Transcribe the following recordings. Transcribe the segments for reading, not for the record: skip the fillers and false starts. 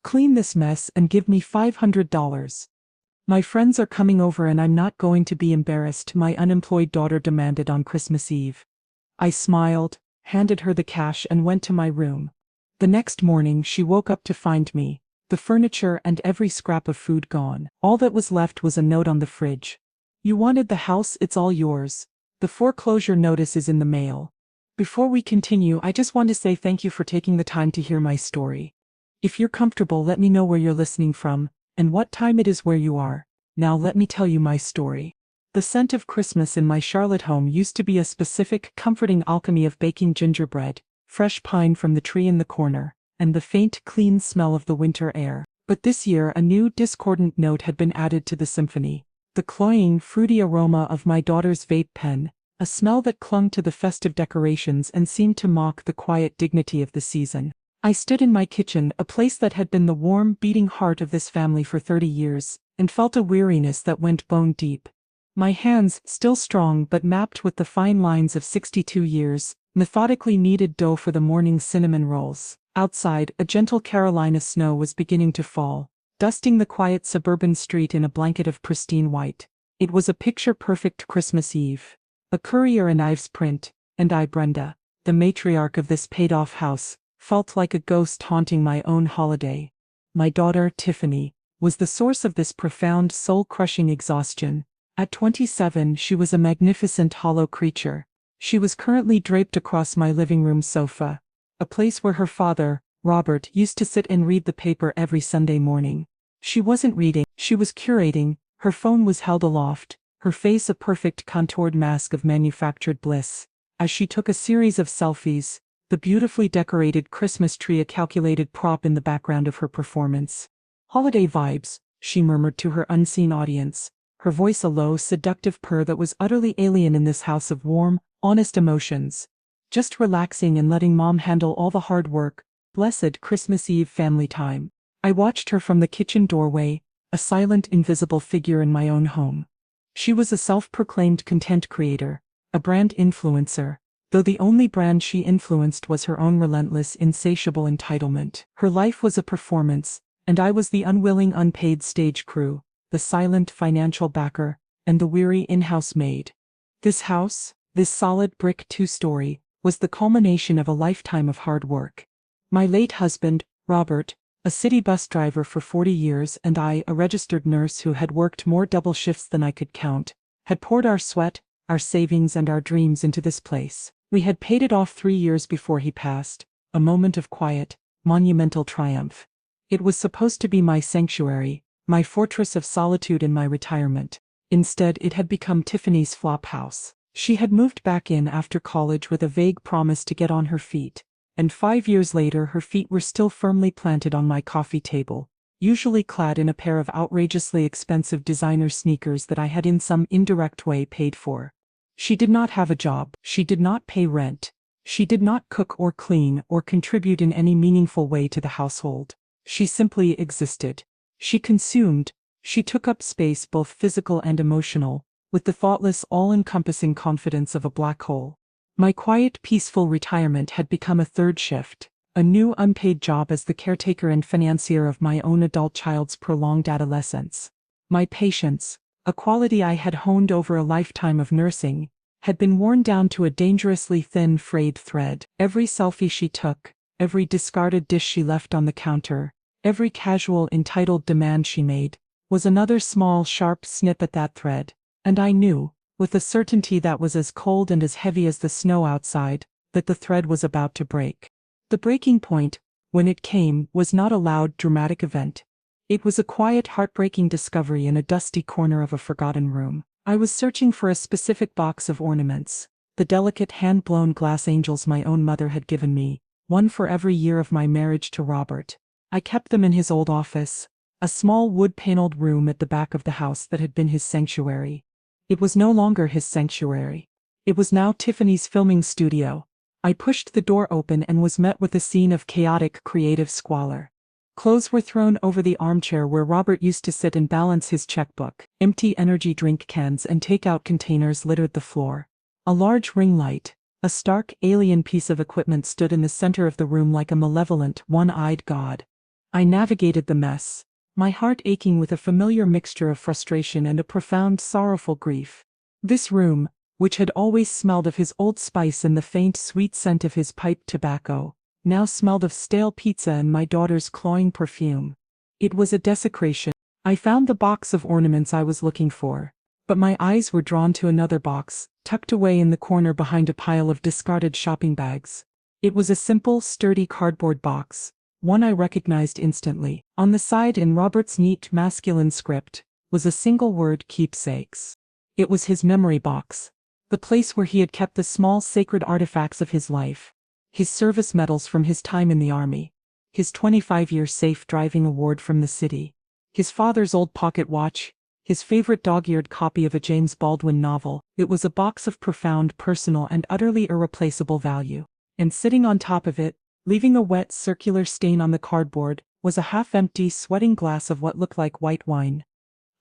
Clean this mess and give me $500. My friends are coming over and I'm not going to be embarrassed, my unemployed daughter demanded on Christmas Eve. I smiled, handed her the cash and went to my room. The next morning she woke up to find me, the furniture and every scrap of food gone. All that was left was a note on the fridge. You wanted the house, it's all yours. The foreclosure notice is in the mail. Before we continue, I just want to say thank you for taking the time to hear my story. If you're comfortable, let me know where you're listening from, and what time it is where you are. Now let me tell you my story. The scent of Christmas in my Charlotte home used to be a specific, comforting alchemy of baking gingerbread, fresh pine from the tree in the corner, and the faint, clean smell of the winter air. But this year a new, discordant note had been added to the symphony. The cloying, fruity aroma of my daughter's vape pen, a smell that clung to the festive decorations and seemed to mock the quiet dignity of the season. I stood in my kitchen, a place that had been the warm, beating heart of this family for 30 years, and felt a weariness that went bone deep. My hands, still strong but mapped with the fine lines of 62 years, methodically kneaded dough for the morning cinnamon rolls. Outside, a gentle Carolina snow was beginning to fall, dusting the quiet suburban street in a blanket of pristine white. It was a picture-perfect Christmas Eve. A Currier and Ives print, and I, Brenda, the matriarch of this paid-off house, felt like a ghost haunting my own holiday. My daughter, Tiffany, was the source of this profound, soul-crushing exhaustion. At 27, she was a magnificent hollow creature. She was currently draped across my living room sofa, a place where her father, Robert, used to sit and read the paper every Sunday morning. She wasn't reading, she was curating. Her phone was held aloft, her face a perfect contoured mask of manufactured bliss. As she took a series of selfies, the beautifully decorated Christmas tree a calculated prop in the background of her performance. Holiday vibes, she murmured to her unseen audience, her voice a low, seductive purr that was utterly alien in this house of warm, honest emotions. Just relaxing and letting Mom handle all the hard work. Blessed Christmas Eve family time. I watched her from the kitchen doorway, a silent, invisible figure in my own home. She was a self-proclaimed content creator, a brand influencer, though the only brand she influenced was her own relentless, insatiable entitlement. Her life was a performance, and I was the unwilling, unpaid stage crew, the silent financial backer, and the weary in-house maid. This house, this solid brick two-story, was the culmination of a lifetime of hard work. My late husband, Robert, a city bus driver for 40 years, and I, a registered nurse who had worked more double shifts than I could count, had poured our sweat, our savings and our dreams into this place. We had paid it off 3 years before he passed, a moment of quiet, monumental triumph. It was supposed to be my sanctuary, my fortress of solitude in my retirement. Instead, it had become Tiffany's flop house. She had moved back in after college with a vague promise to get on her feet, and 5 years later her feet were still firmly planted on my coffee table, usually clad in a pair of outrageously expensive designer sneakers that I had in some indirect way paid for. She did not have a job, she did not pay rent, she did not cook or clean or contribute in any meaningful way to the household. She simply existed. She consumed, she took up space both physical and emotional, with the thoughtless, all-encompassing confidence of a black hole. My quiet, peaceful retirement had become a third shift, a new unpaid job as the caretaker and financier of my own adult child's prolonged adolescence. My patience, a quality I had honed over a lifetime of nursing, had been worn down to a dangerously thin, frayed thread. Every selfie she took, every discarded dish she left on the counter, every casual, entitled demand she made, was another small, sharp snip at that thread, and I knew, with a certainty that was as cold and as heavy as the snow outside, that the thread was about to break. The breaking point, when it came, was not a loud, dramatic event. It was a quiet, heartbreaking discovery in a dusty corner of a forgotten room. I was searching for a specific box of ornaments, the delicate hand-blown glass angels my own mother had given me, one for every year of my marriage to Robert. I kept them in his old office, a small wood-paneled room at the back of the house that had been his sanctuary. It was no longer his sanctuary. It was now Tiffany's filming studio. I pushed the door open and was met with a scene of chaotic, creative squalor. Clothes were thrown over the armchair where Robert used to sit and balance his checkbook. Empty energy drink cans and takeout containers littered the floor. A large ring light, a stark, alien piece of equipment, stood in the center of the room like a malevolent, one-eyed god. I navigated the mess, my heart aching with a familiar mixture of frustration and a profound sorrowful grief. This room, which had always smelled of his Old Spice and the faint sweet scent of his pipe tobacco, now smelled of stale pizza and my daughter's cloying perfume. It was a desecration. I found the box of ornaments I was looking for, but my eyes were drawn to another box, tucked away in the corner behind a pile of discarded shopping bags. It was a simple, sturdy cardboard box, one I recognized instantly. On the side, in Robert's neat masculine script, was a single word: keepsakes. It was his memory box, the place where he had kept the small sacred artifacts of his life. His service medals from his time in the army, his 25-year safe driving award from the city, his father's old pocket watch, his favorite dog-eared copy of a James Baldwin novel. It was a box of profound personal and utterly irreplaceable value. And sitting on top of it, leaving a wet circular stain on the cardboard, was a half-empty, sweating glass of what looked like white wine.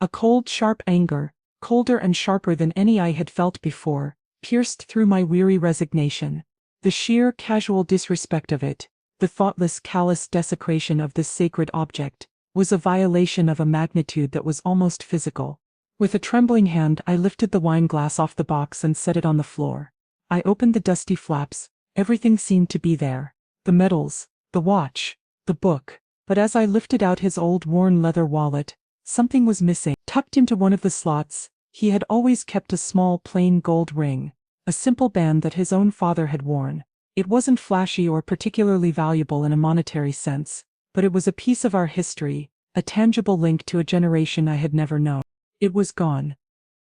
A cold, sharp anger, colder and sharper than any I had felt before, pierced through my weary resignation. The sheer, casual disrespect of it, the thoughtless, callous desecration of this sacred object, was a violation of a magnitude that was almost physical. With a trembling hand, I lifted the wine glass off the box and set it on the floor. I opened the dusty flaps. Everything seemed to be there. The medals, the watch, the book. But as I lifted out his old worn leather wallet, something was missing. Tucked into one of the slots, he had always kept a small plain gold ring, a simple band that his own father had worn. It wasn't flashy or particularly valuable in a monetary sense, but it was a piece of our history, a tangible link to a generation I had never known. It was gone.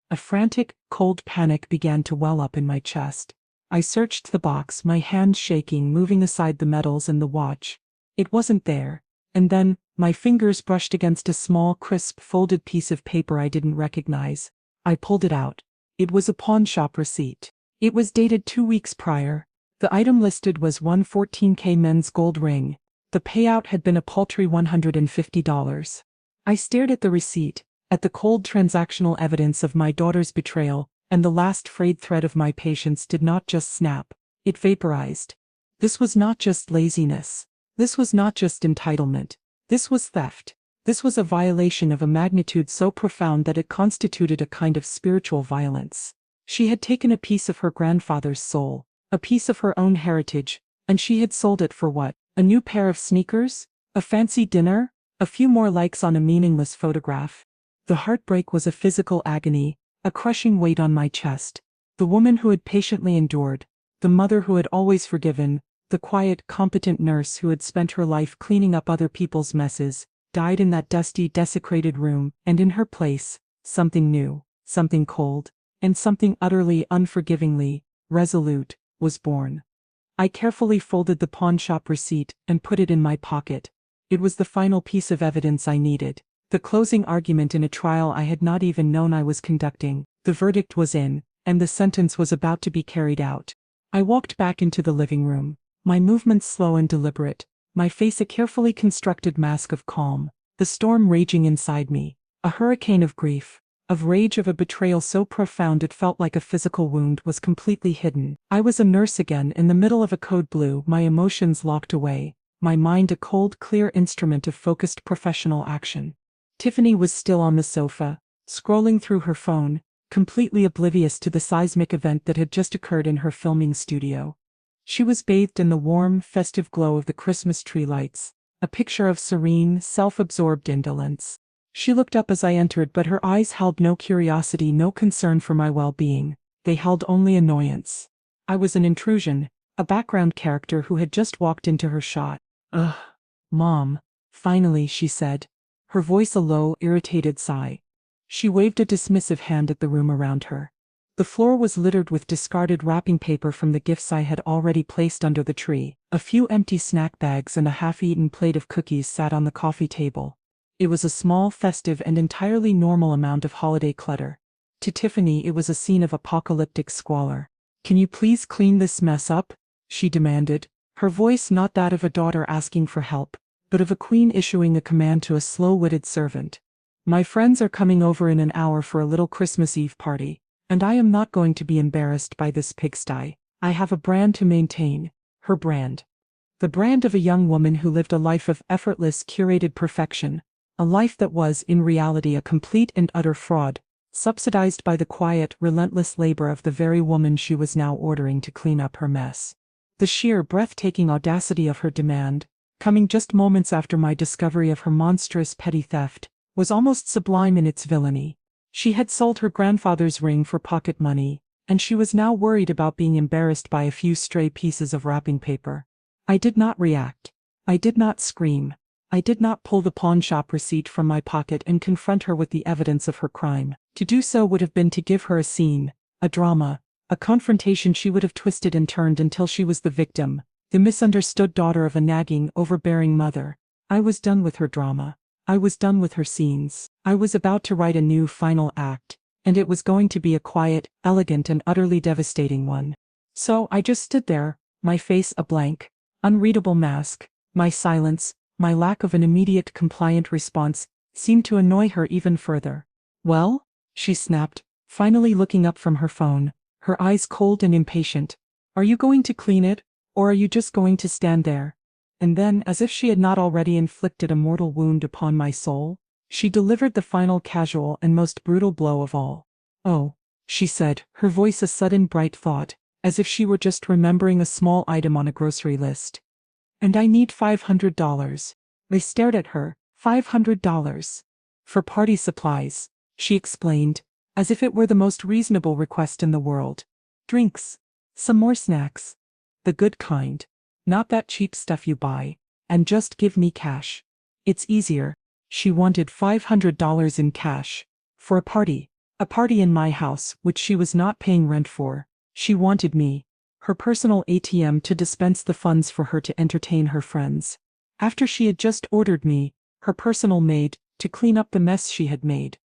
A frantic, cold panic began to well up in my chest. I searched the box, my hands shaking, moving aside the medals and the watch. It wasn't there. And then, my fingers brushed against a small, crisp, folded piece of paper I didn't recognize. I pulled it out. It was a pawnshop receipt. It was dated 2 weeks prior. The item listed was 114K men's gold ring. The payout had been a paltry $150. I stared at the receipt, at the cold transactional evidence of my daughter's betrayal, and the last frayed thread of my patience did not just snap, it vaporized. This was not just laziness. This was not just entitlement. This was theft. This was a violation of a magnitude so profound that it constituted a kind of spiritual violence. She had taken a piece of her grandfather's soul, a piece of her own heritage, and she had sold it for what? A new pair of sneakers? A fancy dinner? A few more likes on a meaningless photograph? The heartbreak was a physical agony, a crushing weight on my chest. The woman who had patiently endured, the mother who had always forgiven, the quiet, competent nurse who had spent her life cleaning up other people's messes, died in that dusty, desecrated room, and in her place, something new, something cold, and something utterly, unforgivingly resolute, was born. I carefully folded the pawnshop receipt and put it in my pocket. It was the final piece of evidence I needed, the closing argument in a trial I had not even known I was conducting. The verdict was in, and the sentence was about to be carried out. I walked back into the living room, my movements slow and deliberate, my face a carefully constructed mask of calm, the storm raging inside me, a hurricane of grief, of rage, of a betrayal so profound it felt like a physical wound was completely hidden. I was a nurse again, in the middle of a code blue, my emotions locked away, my mind a cold, clear instrument of focused professional action. Tiffany was still on the sofa, scrolling through her phone, completely oblivious to the seismic event that had just occurred in her filming studio. She was bathed in the warm, festive glow of the Christmas tree lights, a picture of serene, self-absorbed indolence. She looked up as I entered, but her eyes held no curiosity, no concern for my well-being. They held only annoyance. I was an intrusion, a background character who had just walked into her shot. "Ugh, Mom," finally she said, her voice a low, irritated sigh. She waved a dismissive hand at the room around her. The floor was littered with discarded wrapping paper from the gifts I had already placed under the tree. A few empty snack bags and a half-eaten plate of cookies sat on the coffee table. It was a small, festive, and entirely normal amount of holiday clutter. To Tiffany, it was a scene of apocalyptic squalor. "Can you please clean this mess up?" she demanded, her voice not that of a daughter asking for help, but of a queen issuing a command to a slow-witted servant. "My friends are coming over in an hour for a little Christmas Eve party, and I am not going to be embarrassed by this pigsty. I have a brand to maintain." Her brand. The brand of a young woman who lived a life of effortless, curated perfection, a life that was, in reality, a complete and utter fraud, subsidized by the quiet, relentless labor of the very woman she was now ordering to clean up her mess. The sheer, breathtaking audacity of her demand, coming just moments after my discovery of her monstrous petty theft, was almost sublime in its villainy. She had sold her grandfather's ring for pocket money, and she was now worried about being embarrassed by a few stray pieces of wrapping paper. I did not react. I did not scream. I did not pull the pawnshop receipt from my pocket and confront her with the evidence of her crime. To do so would have been to give her a scene, a drama, a confrontation she would have twisted and turned until she was the victim, the misunderstood daughter of a nagging, overbearing mother. I was done with her drama. I was done with her scenes. I was about to write a new final act, and it was going to be a quiet, elegant, and utterly devastating one. So I just stood there, my face a blank, unreadable mask. My silence, my lack of an immediate compliant response, seemed to annoy her even further. "Well?" she snapped, finally looking up from her phone, her eyes cold and impatient. "Are you going to clean it, or are you just going to stand there?" And then, as if she had not already inflicted a mortal wound upon my soul, she delivered the final casual and most brutal blow of all. "Oh," she said, her voice a sudden bright thought, as if she were just remembering a small item on a grocery list. "And I need $500. I stared at her. $500. For party supplies, she explained, as if it were the most reasonable request in the world. Drinks. Some more snacks. The good kind. Not that cheap stuff you buy. And just give me cash. It's easier." She wanted $500 in cash. For a party. A party in my house, which she was not paying rent for. She wanted me, her personal ATM, to dispense the funds for her to entertain her friends. After she had just ordered me, her personal maid, to clean up the mess she had made.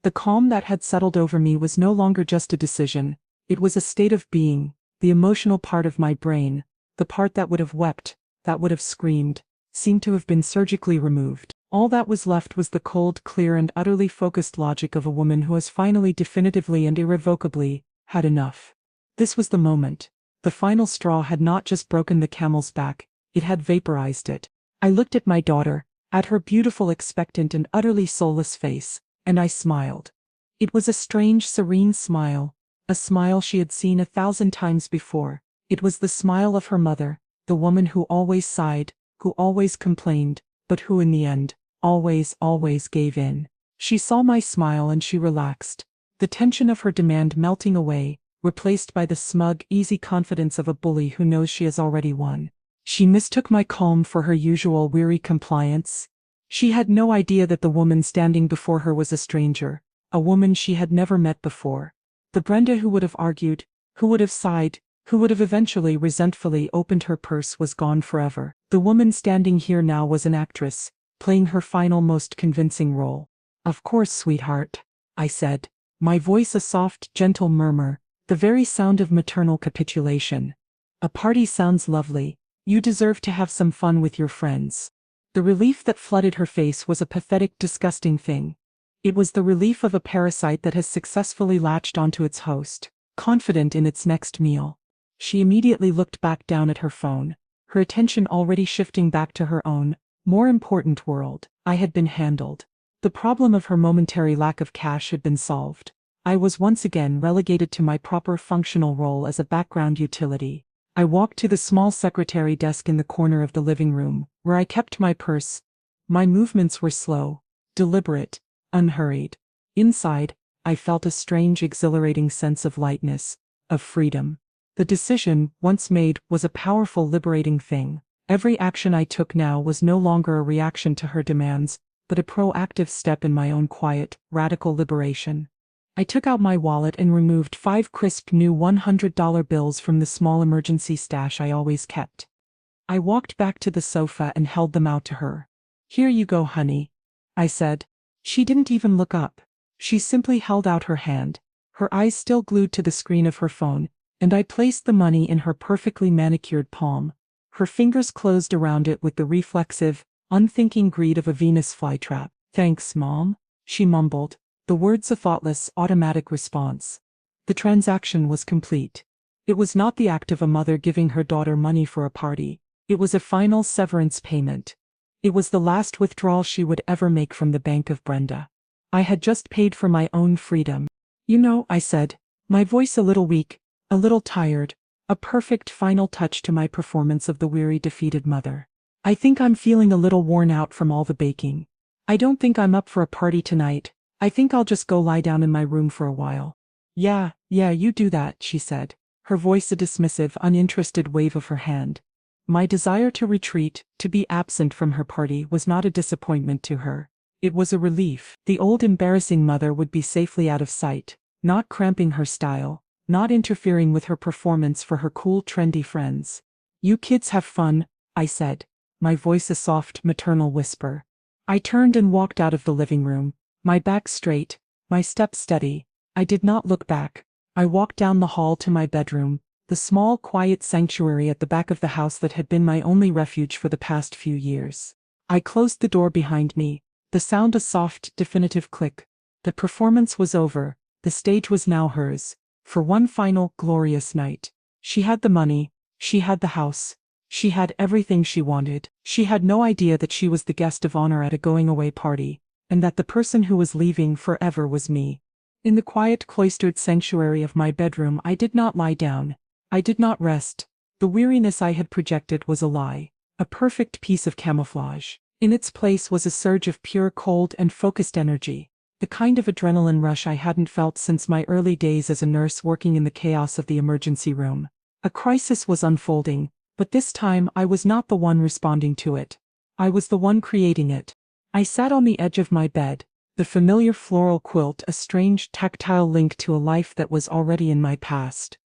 The calm that had settled over me was no longer just a decision, it was a state of being, the emotional part of my brain, the part that would have wept, that would have screamed, seemed to have been surgically removed. All that was left was the cold, clear, and utterly focused logic of a woman who has finally, definitively, and irrevocably had enough. This was the moment. The final straw had not just broken the camel's back, it had vaporized it. I looked at my daughter, at her beautiful, expectant, and utterly soulless face, and I smiled. It was a strange, serene smile, a smile she had seen 1,000 times before. It was the smile of her mother, the woman who always sighed, who always complained, but who in the end, always gave in. She saw my smile and she relaxed, the tension of her demand melting away, replaced by the smug, easy confidence of a bully who knows she has already won. She mistook my calm for her usual weary compliance. She had no idea that the woman standing before her was a stranger, a woman she had never met before. The Brenda who would have argued, who would have sighed, who would have eventually resentfully opened her purse was gone forever. The woman standing here now was an actress, playing her final, most convincing role. "Of course, sweetheart," I said, my voice a soft, gentle murmur, the very sound of maternal capitulation. "A party sounds lovely. You deserve to have some fun with your friends." The relief that flooded her face was a pathetic, disgusting thing. It was the relief of a parasite that has successfully latched onto its host, confident in its next meal. She immediately looked back down at her phone, her attention already shifting back to her own, more important world. I had been handled. The problem of her momentary lack of cash had been solved. I was once again relegated to my proper functional role as a background utility. I walked to the small secretary desk in the corner of the living room, where I kept my purse. My movements were slow, deliberate, unhurried. Inside, I felt a strange, exhilarating sense of lightness, of freedom. The decision, once made, was a powerful, liberating thing. Every action I took now was no longer a reaction to her demands, but a proactive step in my own quiet, radical liberation. I took out my wallet and removed 5 crisp new $100 bills from the small emergency stash I always kept. I walked back to the sofa and held them out to her. "Here you go, honey," I said. She didn't even look up. She simply held out her hand, her eyes still glued to the screen of her phone, and I placed the money in her perfectly manicured palm. Her fingers closed around it with the reflexive, unthinking greed of a Venus flytrap. "Thanks, Mom," she mumbled, the words a thoughtless, automatic response. The transaction was complete. It was not the act of a mother giving her daughter money for a party. It was a final severance payment. It was the last withdrawal she would ever make from the Bank of Brenda. I had just paid for my own freedom. You know, I said, my voice a little weak, a little tired, a perfect final touch to my performance of the weary, defeated mother. I think I'm feeling a little worn out from all the baking. I don't think I'm up for a party tonight. I think I'll just go lie down in my room for a while. Yeah, you do that, she said, her voice a dismissive, uninterested wave of her hand. My desire to retreat, to be absent from her party, was not a disappointment to her. It was a relief. The old embarrassing mother would be safely out of sight, not cramping her style, not interfering with her performance for her cool, trendy friends. You kids have fun, I said, my voice a soft, maternal whisper. I turned and walked out of the living room, my back straight, my step steady. I did not look back. I walked down the hall to my bedroom, the small, quiet sanctuary at the back of the house that had been my only refuge for the past few years. I closed the door behind me, the sound a soft, definitive click. The performance was over, the stage was now hers, for one final, glorious night. She had the money, she had the house, she had everything she wanted. She had no idea that she was the guest of honor at a going-away party, and that the person who was leaving forever was me. In the quiet, cloistered sanctuary of my bedroom, I did not lie down. I did not rest. The weariness I had projected was a lie, a perfect piece of camouflage. In its place was a surge of pure, cold, and focused energy, the kind of adrenaline rush I hadn't felt since my early days as a nurse working in the chaos of the emergency room. A crisis was unfolding, but this time I was not the one responding to it. I was the one creating it. I sat on the edge of my bed, the familiar floral quilt a strange, tactile link to a life that was already in my past.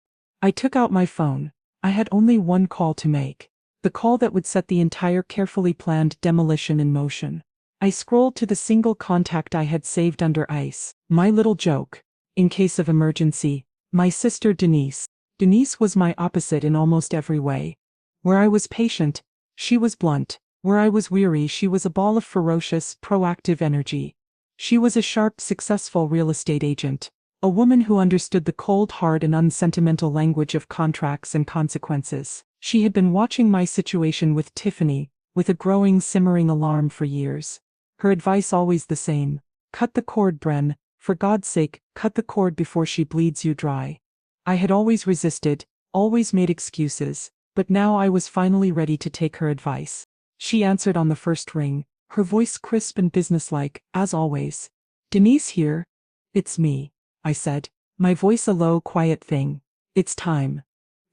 I took out my phone. I had only one call to make. The call that would set the entire carefully planned demolition in motion. I scrolled to the single contact I had saved under ice. My little joke. In case of emergency, my sister Denise. Denise was my opposite in almost every way. Where I was patient, she was blunt. Where I was weary, she was a ball of ferocious, proactive energy. She was a sharp, successful real estate agent. A woman who understood the cold, hard, and unsentimental language of contracts and consequences. She had been watching my situation with Tiffany, with a growing, simmering alarm for years. Her advice always the same. Cut the cord, Bren. For God's sake, cut the cord before she bleeds you dry. I had always resisted, always made excuses, but now I was finally ready to take her advice. She answered on the first ring, her voice crisp and businesslike, as always. Denise here? It's me, I said, my voice a low, quiet thing. It's time.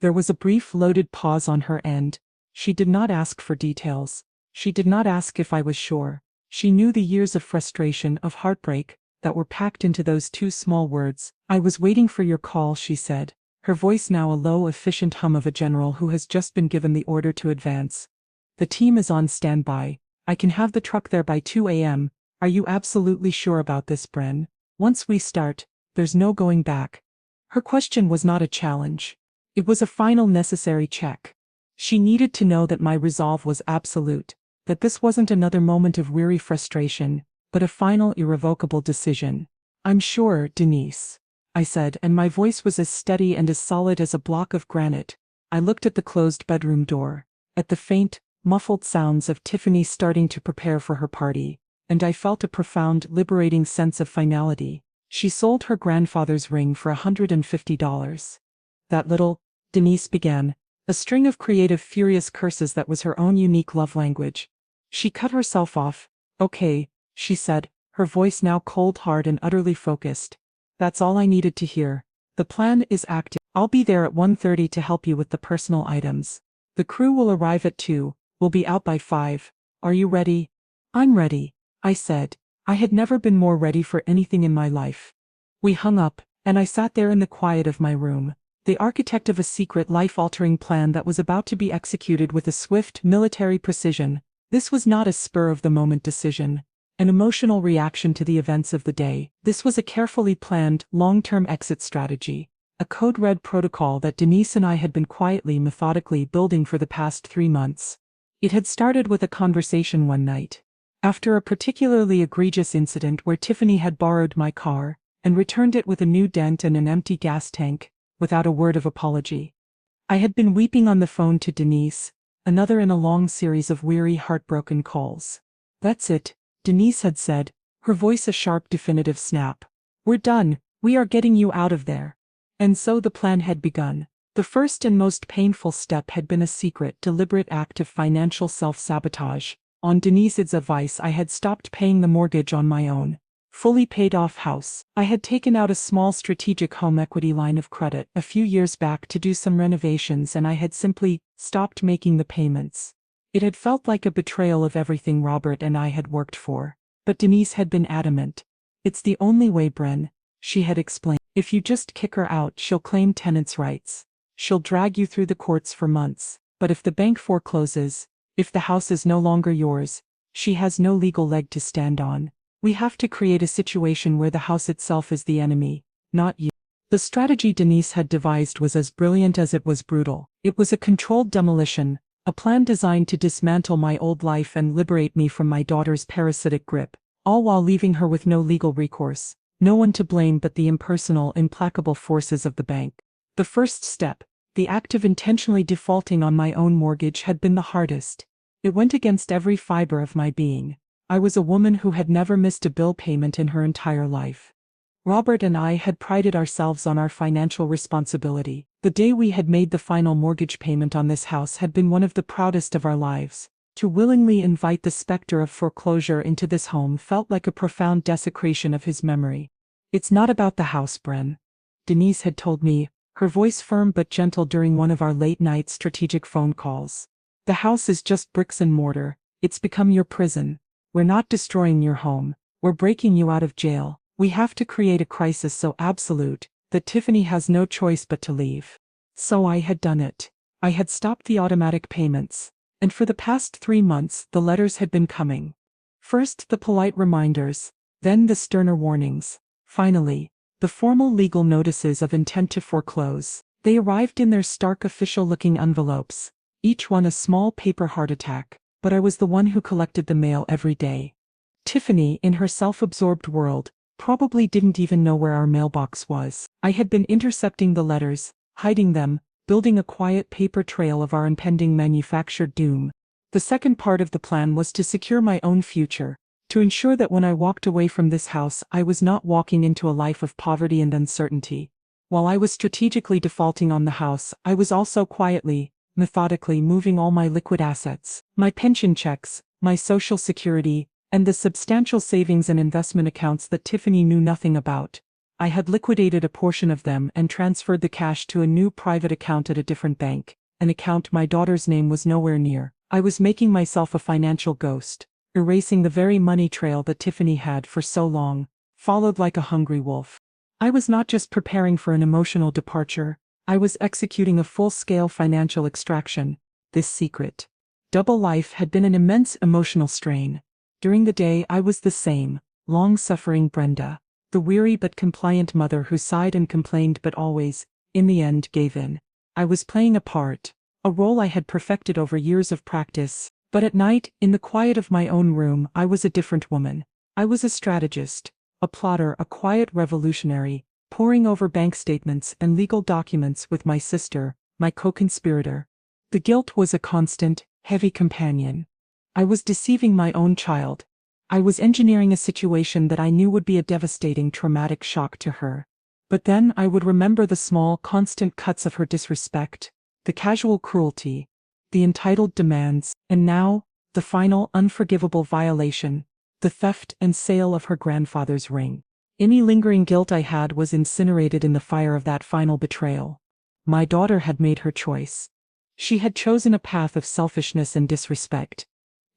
There was a brief, loaded pause on her end. She did not ask for details. She did not ask if I was sure. She knew the years of frustration, of heartbreak, that were packed into those two small words. I was waiting for your call, she said, her voice now a low, efficient hum of a general who has just been given the order to advance. The team is on standby. I can have the truck there by 2 a.m. Are you absolutely sure about this, Bren? Once we start, there's no going back. Her question was not a challenge. It was a final necessary check. She needed to know that my resolve was absolute, that this wasn't another moment of weary frustration, but a final, irrevocable decision. I'm sure, Denise, I said, and my voice was as steady and as solid as a block of granite. I looked at the closed bedroom door, at the faint, muffled sounds of Tiffany starting to prepare for her party, and I felt a profound, liberating sense of finality. She sold her grandfather's ring for $150. That little, Denise began, a string of creative, furious curses that was her own unique love language. She cut herself off. Okay, she said, her voice now cold, hard, and utterly focused. That's all I needed to hear. The plan is active. I'll be there at 1:30 to help you with the personal items. The crew will arrive at 2. We'll be out by 5. Are you ready? I'm ready, I said. I had never been more ready for anything in my life. We hung up, and I sat there in the quiet of my room, the architect of a secret, life-altering plan that was about to be executed with a swift, military precision. This was not a spur-of-the-moment decision, an emotional reaction to the events of the day. This was a carefully planned, long-term exit strategy, a code-red protocol that Denise and I had been quietly, methodically building for the past 3 months. It had started with a conversation one night, after a particularly egregious incident where Tiffany had borrowed my car and returned it with a new dent and an empty gas tank, without a word of apology. I had been weeping on the phone to Denise, another in a long series of weary, heartbroken calls. "That's it," Denise had said, her voice a sharp, definitive snap. "We're done, we are getting you out of there." And so the plan had begun. The first and most painful step had been a secret, deliberate act of financial self-sabotage. On Denise's advice, I had stopped paying the mortgage on my own, fully paid-off house. I had taken out a small strategic home equity line of credit a few years back to do some renovations, and I had simply stopped making the payments. It had felt like a betrayal of everything Robert and I had worked for. But Denise had been adamant. "It's the only way, Bren," she had explained. "If you just kick her out, she'll claim tenants' rights. She'll drag you through the courts for months. But if the bank forecloses, if the house is no longer yours, she has no legal leg to stand on. We have to create a situation where the house itself is the enemy, not you." The strategy Denise had devised was as brilliant as it was brutal. It was a controlled demolition, a plan designed to dismantle my old life and liberate me from my daughter's parasitic grip, all while leaving her with no legal recourse, no one to blame but the impersonal, implacable forces of the bank. The first step, the act of intentionally defaulting on my own mortgage, had been the hardest. It went against every fiber of my being. I was a woman who had never missed a bill payment in her entire life. Robert and I had prided ourselves on our financial responsibility. The day we had made the final mortgage payment on this house had been one of the proudest of our lives. To willingly invite the specter of foreclosure into this home felt like a profound desecration of his memory. "It's not about the house, Bren," Denise had told me, her voice firm but gentle during one of our late-night strategic phone calls. "The house is just bricks and mortar. It's become your prison. We're not destroying your home. We're breaking you out of jail. We have to create a crisis so absolute that Tiffany has no choice but to leave." So I had done it. I had stopped the automatic payments. And for the past 3 months, the letters had been coming. First the polite reminders, then the sterner warnings. Finally, the formal legal notices of intent to foreclose. They arrived in their stark official-looking envelopes, each one a small paper heart attack, but I was the one who collected the mail every day. Tiffany, in her self-absorbed world, probably didn't even know where our mailbox was. I had been intercepting the letters, hiding them, building a quiet paper trail of our impending manufactured doom. The second part of the plan was to secure my own future, to ensure that when I walked away from this house, I was not walking into a life of poverty and uncertainty. While I was strategically defaulting on the house, I was also quietly, methodically moving all my liquid assets, my pension checks, my social security, and the substantial savings and investment accounts that Tiffany knew nothing about. I had liquidated a portion of them and transferred the cash to a new private account at a different bank, an account my daughter's name was nowhere near. I was making myself a financial ghost, erasing the very money trail that Tiffany had for so long followed like a hungry wolf. I was not just preparing for an emotional departure, I was executing a full-scale financial extraction. This secret double life had been an immense emotional strain. During the day I was the same, long-suffering Brenda, the weary but compliant mother who sighed and complained but always, in the end, gave in. I was playing a part, a role I had perfected over years of practice, but at night, in the quiet of my own room, I was a different woman. I was a strategist, a plotter, a quiet revolutionary, poring over bank statements and legal documents with my sister, my co-conspirator. The guilt was a constant, heavy companion. I was deceiving my own child. I was engineering a situation that I knew would be a devastating, traumatic shock to her. But then I would remember the small, constant cuts of her disrespect, the casual cruelty, the entitled demands, and now, the final, unforgivable violation, the theft and sale of her grandfather's ring. Any lingering guilt I had was incinerated in the fire of that final betrayal. My daughter had made her choice. She had chosen a path of selfishness and disrespect.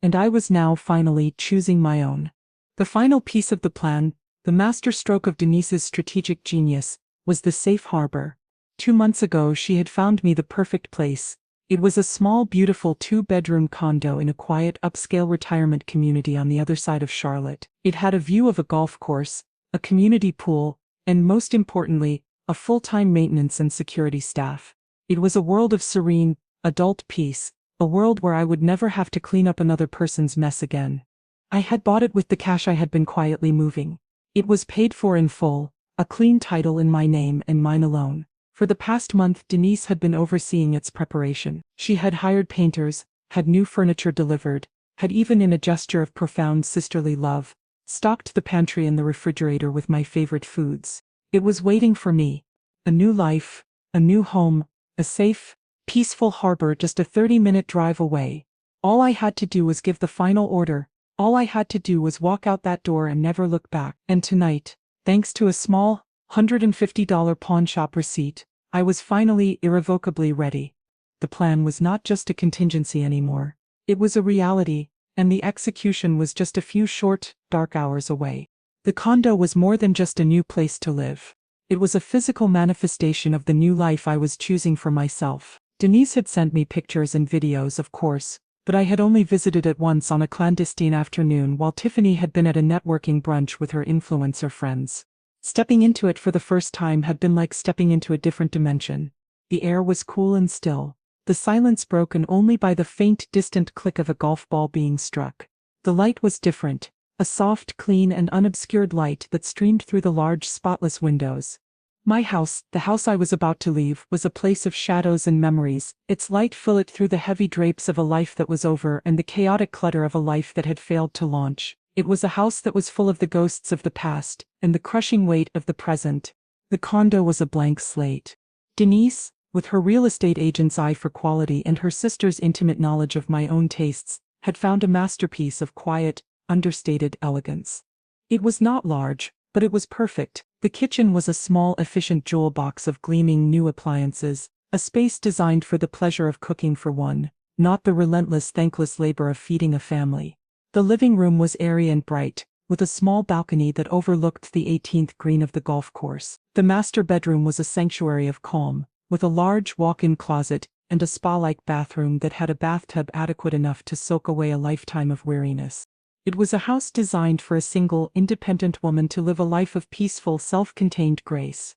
And I was now finally choosing my own. The final piece of the plan, the masterstroke of Denise's strategic genius, was the safe harbor. 2 months ago she had found me the perfect place. It was a small, beautiful 2-bedroom condo in a quiet, upscale retirement community on the other side of Charlotte. It had a view of a golf course, a community pool, and most importantly, a full-time maintenance and security staff. It was a world of serene, adult peace, a world where I would never have to clean up another person's mess again. I had bought it with the cash I had been quietly moving. It was paid for in full, a clean title in my name and mine alone. For the past month Denise had been overseeing its preparation. She had hired painters, had new furniture delivered, had even in a gesture of profound sisterly love, stocked the pantry and the refrigerator with my favorite foods. It was waiting for me. A new life, a new home, a safe, peaceful harbor just a 30-minute drive away. All I had to do was give the final order. All I had to do was walk out that door and never look back. And tonight, thanks to a small, $150 pawnshop receipt, I was finally irrevocably ready. The plan was not just a contingency anymore. It was a reality, and the execution was just a few short, dark hours away. The condo was more than just a new place to live. It was a physical manifestation of the new life I was choosing for myself. Denise had sent me pictures and videos, of course, but I had only visited it once on a clandestine afternoon while Tiffany had been at a networking brunch with her influencer friends. Stepping into it for the first time had been like stepping into a different dimension. The air was cool and still, the silence broken only by the faint, distant click of a golf ball being struck. The light was different, a soft, clean and unobscured light that streamed through the large, spotless windows. My house, the house I was about to leave, was a place of shadows and memories, its light fillet through the heavy drapes of a life that was over and the chaotic clutter of a life that had failed to launch. It was a house that was full of the ghosts of the past and the crushing weight of the present. The condo was a blank slate. Denise, with her real estate agent's eye for quality and her sister's intimate knowledge of my own tastes, had found a masterpiece of quiet, understated elegance. It was not large, but it was perfect. The kitchen was a small, efficient jewel box of gleaming new appliances, a space designed for the pleasure of cooking for one, not the relentless, thankless labor of feeding a family. The living room was airy and bright, with a small balcony that overlooked the 18th green of the golf course. The master bedroom was a sanctuary of calm, with a large walk-in closet and a spa-like bathroom that had a bathtub adequate enough to soak away a lifetime of weariness. It was a house designed for a single, independent woman to live a life of peaceful, self-contained grace.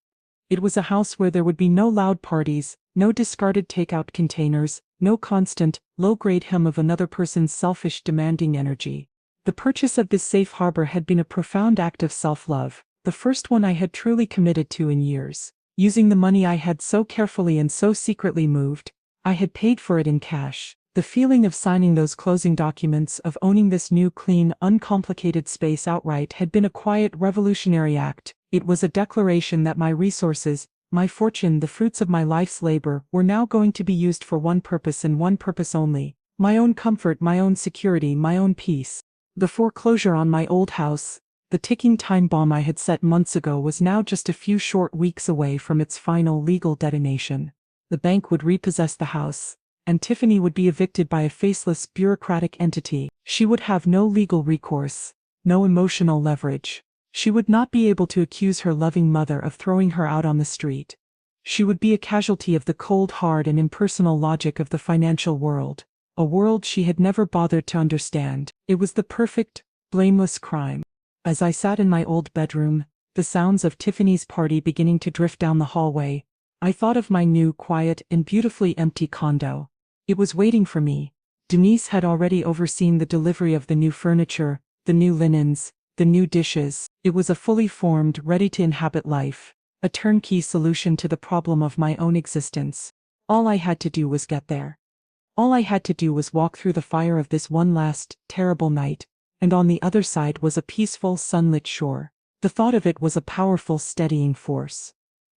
It was a house where there would be no loud parties, no discarded takeout containers, no constant, low-grade hum of another person's selfish, demanding energy. The purchase of this safe harbor had been a profound act of self-love, the first one I had truly committed to in years. Using the money I had so carefully and so secretly moved, I had paid for it in cash. The feeling of signing those closing documents, of owning this new, clean, uncomplicated space outright had been a quiet, revolutionary act. It was a declaration that my resources, my fortune, the fruits of my life's labor, were now going to be used for one purpose and one purpose only: my own comfort, my own security, my own peace. The foreclosure on my old house, the ticking time bomb I had set months ago, was now just a few short weeks away from its final legal detonation. The bank would repossess the house, and Tiffany would be evicted by a faceless, bureaucratic entity. She would have no legal recourse, no emotional leverage. She would not be able to accuse her loving mother of throwing her out on the street. She would be a casualty of the cold, hard and impersonal logic of the financial world, a world she had never bothered to understand. It was the perfect, blameless crime. As I sat in my old bedroom, the sounds of Tiffany's party beginning to drift down the hallway, I thought of my new, quiet and beautifully empty condo. It was waiting for me. Denise had already overseen the delivery of the new furniture, the new linens, the new dishes. It was a fully formed, ready-to-inhabit life, a turnkey solution to the problem of my own existence. All I had to do was get there. All I had to do was walk through the fire of this one last, terrible night, and on the other side was a peaceful, sunlit shore. The thought of it was a powerful, steadying force.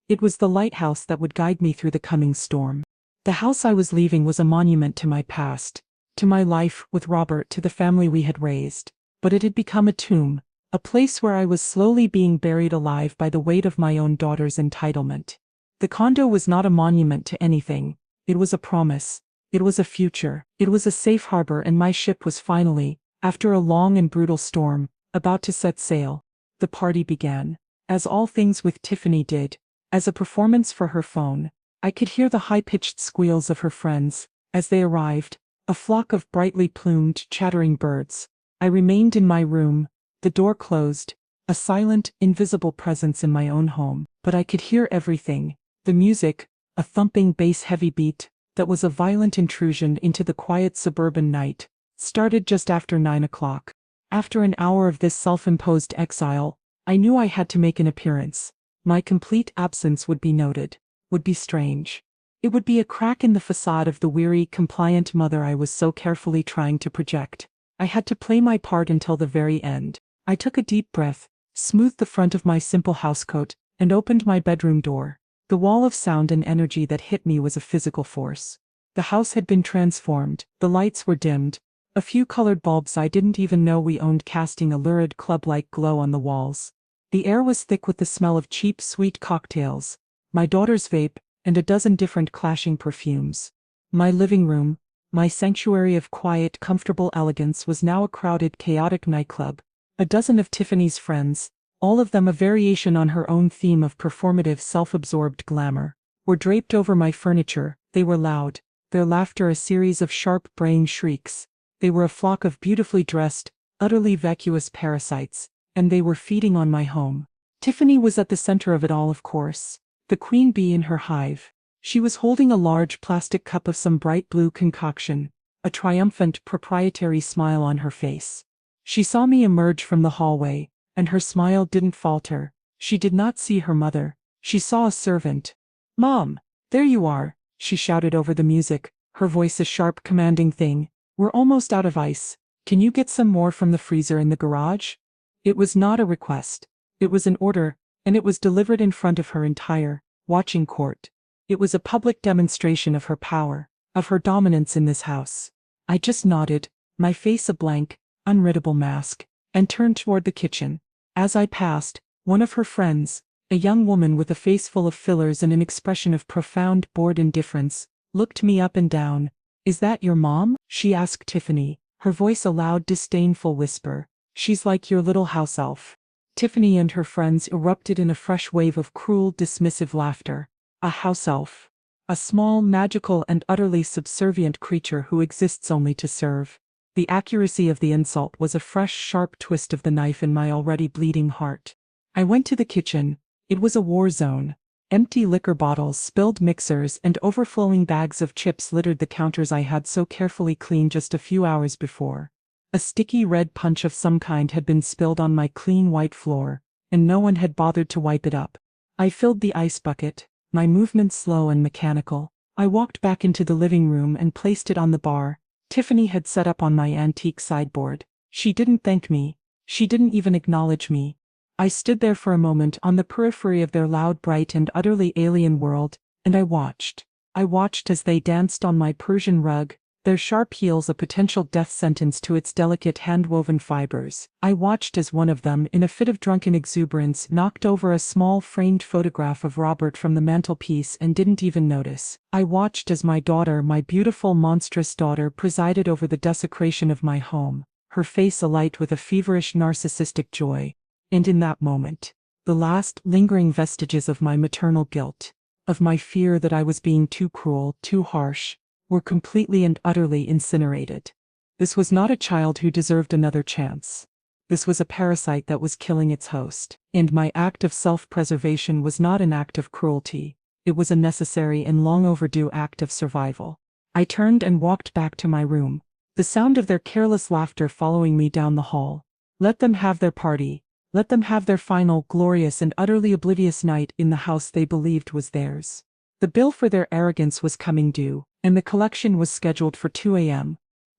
It was the lighthouse that would guide me through the coming storm. The house I was leaving was a monument to my past, to my life with Robert, to the family we had raised. But it had become a tomb, a place where I was slowly being buried alive by the weight of my own daughter's entitlement. The condo was not a monument to anything. It was a promise. It was a future. It was a safe harbor, and my ship was finally, after a long and brutal storm, about to set sail. The party began. As all things with Tiffany did, as a performance for her phone. I could hear the high-pitched squeals of her friends. As they arrived, a flock of brightly plumed, chattering birds. I remained in my room, the door closed, a silent, invisible presence in my own home. But I could hear everything. The music, a thumping bass-heavy beat, that was a violent intrusion into the quiet suburban night, started just after 9 o'clock. After an hour of this self-imposed exile, I knew I had to make an appearance. My complete absence would be noted, would be strange. It would be a crack in the facade of the weary, compliant mother I was so carefully trying to project. I had to play my part until the very end. I took a deep breath, smoothed the front of my simple housecoat, and opened my bedroom door. The wall of sound and energy that hit me was a physical force. The house had been transformed, the lights were dimmed, a few colored bulbs I didn't even know we owned casting a lurid club-like glow on the walls. The air was thick with the smell of cheap sweet cocktails, my daughter's vape, and a dozen different clashing perfumes. My living room, my sanctuary of quiet, comfortable elegance, was now a crowded, chaotic nightclub. A dozen of Tiffany's friends, all of them a variation on her own theme of performative, self-absorbed glamour, were draped over my furniture. They were loud, their laughter a series of sharp braying shrieks. They were a flock of beautifully dressed, utterly vacuous parasites, and they were feeding on my home. Tiffany was at the center of it all, of course, the queen bee in her hive. She was holding a large plastic cup of some bright blue concoction, a triumphant, proprietary smile on her face. She saw me emerge from the hallway, and her smile didn't falter. She did not see her mother. She saw a servant. "Mom, there you are," she shouted over the music, her voice a sharp, commanding thing. "We're almost out of ice. Can you get some more from the freezer in the garage?" It was not a request. It was an order, and it was delivered in front of her entire, watching court. It was a public demonstration of her power, of her dominance in this house. I just nodded, my face a blank, unreadable mask, and turned toward the kitchen. As I passed, one of her friends, a young woman with a face full of fillers and an expression of profound, bored indifference, looked me up and down. "Is that your mom?" she asked Tiffany, her voice a loud, disdainful whisper. "She's like your little house elf." Tiffany and her friends erupted in a fresh wave of cruel, dismissive laughter. A house elf. A small, magical, and utterly subservient creature who exists only to serve. The accuracy of the insult was a fresh, sharp twist of the knife in my already bleeding heart. I went to the kitchen. It was a war zone. Empty liquor bottles, spilled mixers, and overflowing bags of chips littered the counters I had so carefully cleaned just a few hours before. A sticky red punch of some kind had been spilled on my clean white floor, and no one had bothered to wipe it up. I filled the ice bucket, my movements slow and mechanical. I walked back into the living room and placed it on the bar Tiffany had set up on my antique sideboard. She didn't thank me. She didn't even acknowledge me. I stood there for a moment on the periphery of their loud, bright, and utterly alien world, and I watched. I watched as they danced on my Persian rug, their sharp heels a potential death sentence to its delicate hand-woven fibers. I watched as one of them, in a fit of drunken exuberance, knocked over a small framed photograph of Robert from the mantelpiece and didn't even notice. I watched as my daughter, my beautiful, monstrous daughter, presided over the desecration of my home, her face alight with a feverish, narcissistic joy. And in that moment, the last, lingering vestiges of my maternal guilt, of my fear that I was being too cruel, too harsh, were completely and utterly incinerated. This was not a child who deserved another chance. This was a parasite that was killing its host. And my act of self-preservation was not an act of cruelty. It was a necessary and long overdue act of survival. I turned and walked back to my room, the sound of their careless laughter following me down the hall. Let them have their party. Let them have their final, glorious, and utterly oblivious night in the house they believed was theirs. The bill for their arrogance was coming due, and the collection was scheduled for 2 a.m.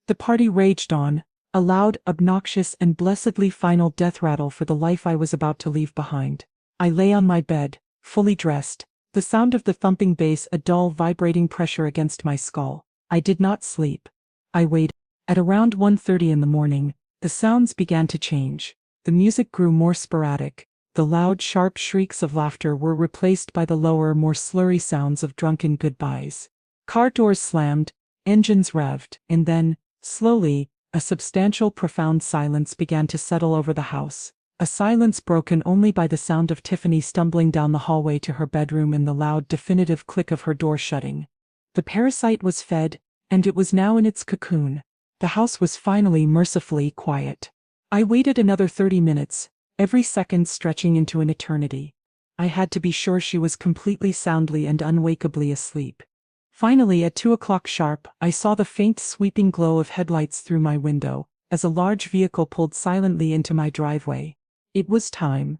The party raged on, a loud, obnoxious, and blessedly final death rattle for the life I was about to leave behind. I lay on my bed, fully dressed, the sound of the thumping bass a dull, vibrating pressure against my skull. I did not sleep. I waited. At around 1:30 in the morning, the sounds began to change. The music grew more sporadic. The loud, sharp shrieks of laughter were replaced by the lower, more slurry sounds of drunken goodbyes. Car doors slammed, engines revved, and then, slowly, a substantial, profound silence began to settle over the house. A silence broken only by the sound of Tiffany stumbling down the hallway to her bedroom and the loud, definitive click of her door shutting. The parasite was fed, and it was now in its cocoon. The house was finally mercifully quiet. I waited another 30 minutes, every second stretching into an eternity. I had to be sure she was completely, soundly, and unwakeably asleep. Finally, at 2 o'clock sharp, I saw the faint, sweeping glow of headlights through my window, as a large vehicle pulled silently into my driveway. It was time.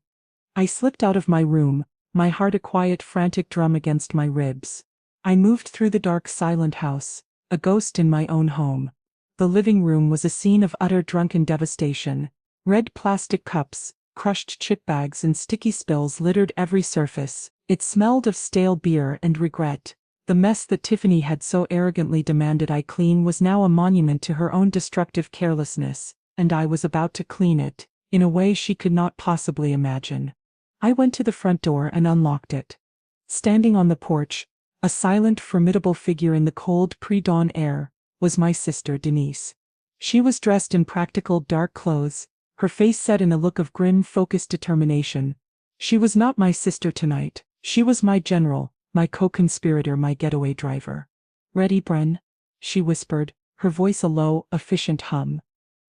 I slipped out of my room, my heart a quiet, frantic drum against my ribs. I moved through the dark, silent house, a ghost in my own home. The living room was a scene of utter drunken devastation. Red plastic cups, crushed chip bags and sticky spills littered every surface. It smelled of stale beer and regret. The mess that Tiffany had so arrogantly demanded I clean was now a monument to her own destructive carelessness, and I was about to clean it, in a way she could not possibly imagine. I went to the front door and unlocked it. Standing on the porch, a silent, formidable figure in the cold pre-dawn air, was my sister Denise. She was dressed in practical dark clothes, her face set in a look of grim, focused determination. She was not my sister tonight. She was my general, my co-conspirator, my getaway driver. "Ready, Bren?" she whispered, her voice a low, efficient hum.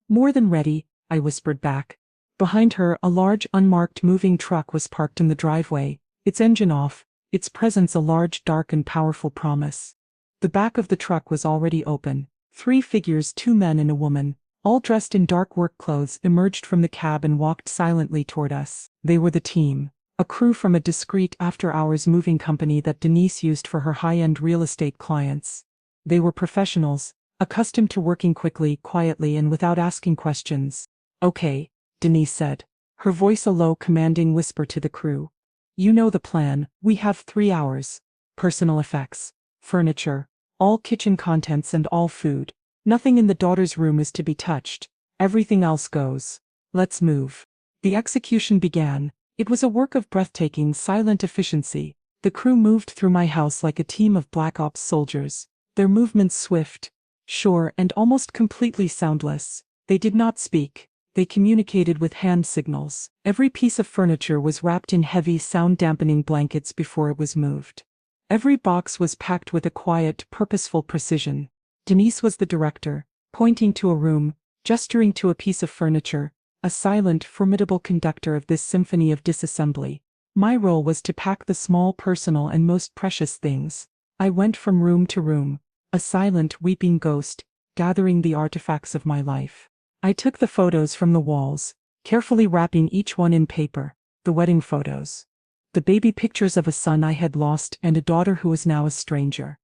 "More than ready," I whispered back. Behind her, a large, unmarked moving truck was parked in the driveway, its engine off, its presence a large, dark and powerful promise. The back of the truck was already open. 3 figures, 2 men and a woman, all dressed in dark work clothes, emerged from the cab and walked silently toward us. They were the team, a crew from a discreet after-hours moving company that Denise used for her high-end real estate clients. They were professionals, accustomed to working quickly, quietly and without asking questions. "Okay," Denise said, her voice a low, commanding whisper to the crew. "You know the plan. We have 3 hours. Personal effects, furniture, all kitchen contents and all food. Nothing in the daughter's room is to be touched. Everything else goes. Let's move." The execution began. It was a work of breathtaking, silent efficiency. The crew moved through my house like a team of Black Ops soldiers, their movements swift, sure and almost completely soundless. They did not speak. They communicated with hand signals. Every piece of furniture was wrapped in heavy, sound-dampening blankets before it was moved. Every box was packed with a quiet, purposeful precision. Denise was the director, pointing to a room, gesturing to a piece of furniture, a silent, formidable conductor of this symphony of disassembly. My role was to pack the small, personal and most precious things. I went from room to room, a silent, weeping ghost, gathering the artifacts of my life. I took the photos from the walls, carefully wrapping each one in paper, the wedding photos, the baby pictures of a son I had lost and a daughter who was now a stranger.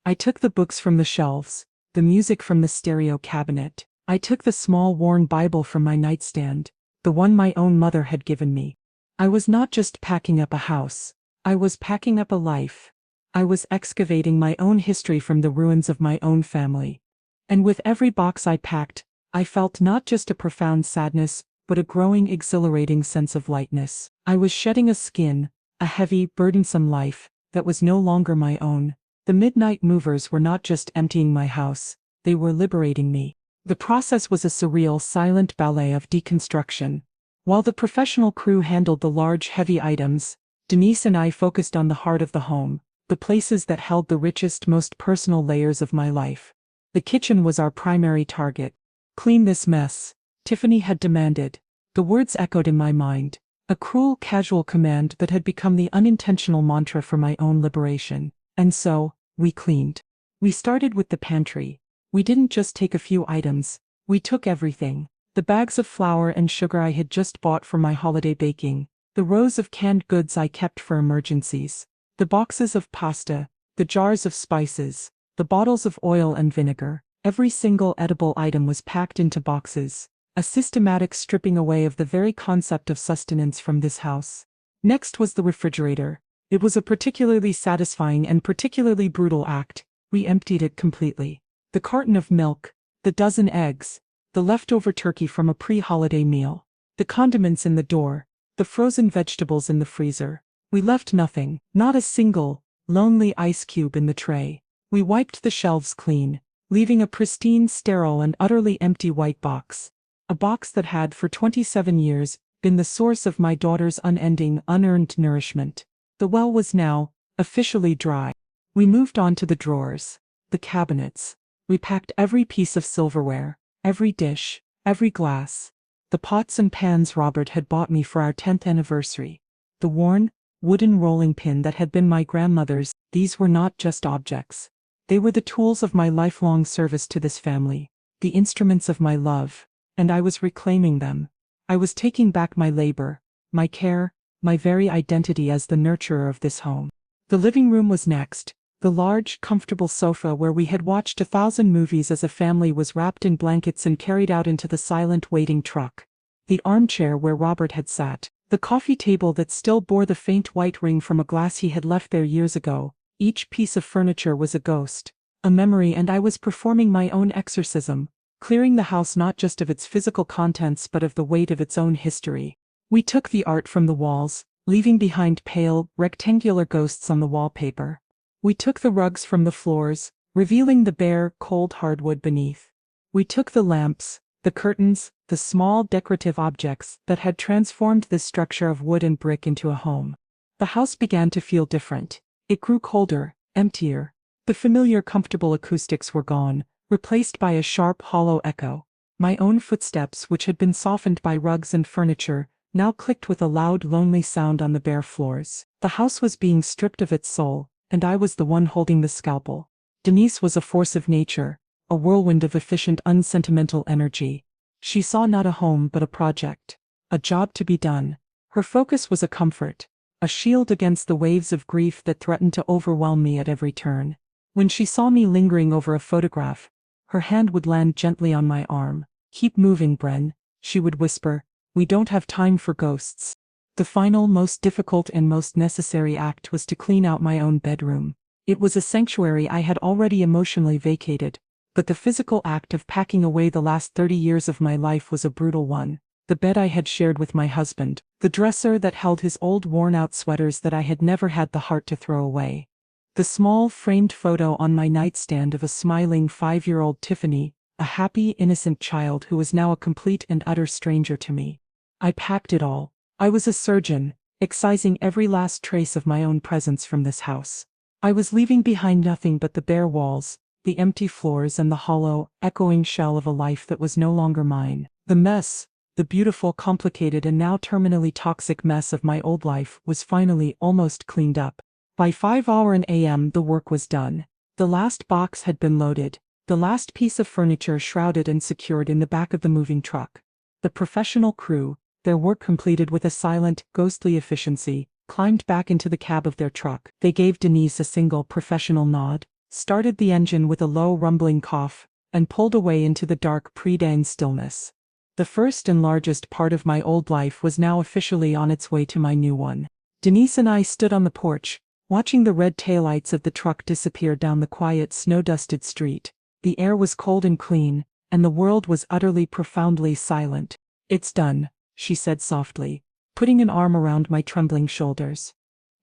I took the books from the shelves, the music from the stereo cabinet. I took the small worn Bible from my nightstand, the one my own mother had given me. I was not just packing up a house. I was packing up a life. I was excavating my own history from the ruins of my own family. And with every box I packed, I felt not just a profound sadness, but a growing, exhilarating sense of lightness. I was shedding a skin, a heavy, burdensome life, that was no longer my own. The midnight movers were not just emptying my house, they were liberating me. The process was a surreal, silent ballet of deconstruction. While the professional crew handled the large, heavy items, Denise and I focused on the heart of the home, the places that held the richest, most personal layers of my life. The kitchen was our primary target. "Clean this mess," Tiffany had demanded. The words echoed in my mind, a cruel, casual command that had become the unintentional mantra for my own liberation. And so, we cleaned. We started with the pantry. We didn't just take a few items, we took everything. The bags of flour and sugar I had just bought for my holiday baking, the rows of canned goods I kept for emergencies, the boxes of pasta, the jars of spices, the bottles of oil and vinegar. Every single edible item was packed into boxes, a systematic stripping away of the very concept of sustenance from this house. Next was the refrigerator. It was a particularly satisfying and particularly brutal act. We emptied it completely. The carton of milk, the dozen eggs, the leftover turkey from a pre-holiday meal, the condiments in the door, the frozen vegetables in the freezer. We left nothing, not a single, lonely ice cube in the tray. We wiped the shelves clean, leaving a pristine, sterile and utterly empty white box. A box that had, for 27 years, been the source of my daughter's unending, unearned nourishment. The well was now, officially dry. We moved on to the drawers, the cabinets. We packed every piece of silverware, every dish, every glass, the pots and pans Robert had bought me for our 10th anniversary, the worn, wooden rolling pin that had been my grandmother's. These were not just objects. They were the tools of my lifelong service to this family, the instruments of my love, and I was reclaiming them. I was taking back my labor, my care, my very identity as the nurturer of this home. The living room was next, The large, comfortable sofa where we had watched 1,000 movies as a family was wrapped in blankets and carried out into the silent waiting truck. The armchair where Robert had sat. The coffee table that still bore the faint white ring from a glass he had left there years ago. Each piece of furniture was a ghost, a memory, and I was performing my own exorcism, clearing the house not just of its physical contents but of the weight of its own history. We took the art from the walls, leaving behind pale, rectangular ghosts on the wallpaper. We took the rugs from the floors, revealing the bare, cold hardwood beneath. We took the lamps, the curtains, the small decorative objects that had transformed this structure of wood and brick into a home. The house began to feel different. It grew colder, emptier. The familiar, comfortable acoustics were gone, replaced by a sharp, hollow echo. My own footsteps, which had been softened by rugs and furniture, now clicked with a loud, lonely sound on the bare floors. The house was being stripped of its soul, and I was the one holding the scalpel. Denise was a force of nature, a whirlwind of efficient, unsentimental energy. She saw not a home but a project, a job to be done. Her focus was a comfort, a shield against the waves of grief that threatened to overwhelm me at every turn. When she saw me lingering over a photograph, her hand would land gently on my arm. "Keep moving, Bren," she would whisper. "We don't have time for ghosts." The final, most difficult and most necessary act was to clean out my own bedroom. It was a sanctuary I had already emotionally vacated, but the physical act of packing away the last 30 years of my life was a brutal one. The bed I had shared with my husband, the dresser that held his old worn-out sweaters that I had never had the heart to throw away. The small framed photo on my nightstand of a smiling 5-year-old Tiffany, a happy, innocent child who was now a complete and utter stranger to me. I packed it all. I was a surgeon, excising every last trace of my own presence from this house. I was leaving behind nothing but the bare walls, the empty floors, and the hollow, echoing shell of a life that was no longer mine. The mess, the beautiful, complicated, and now terminally toxic mess of my old life, was finally almost cleaned up. By 5 a.m. the work was done. The last box had been loaded, the last piece of furniture shrouded and secured in the back of the moving truck. The professional crew, their work completed with a silent, ghostly efficiency, climbed back into the cab of their truck. They gave Denise a single professional nod, started the engine with a low rumbling cough, and pulled away into the dark pre-dawn stillness. The first and largest part of my old life was now officially on its way to my new one. Denise and I stood on the porch, watching the red taillights of the truck disappear down the quiet, snow-dusted street. The air was cold and clean, and the world was utterly, profoundly silent. "It's done," she said softly, putting an arm around my trembling shoulders.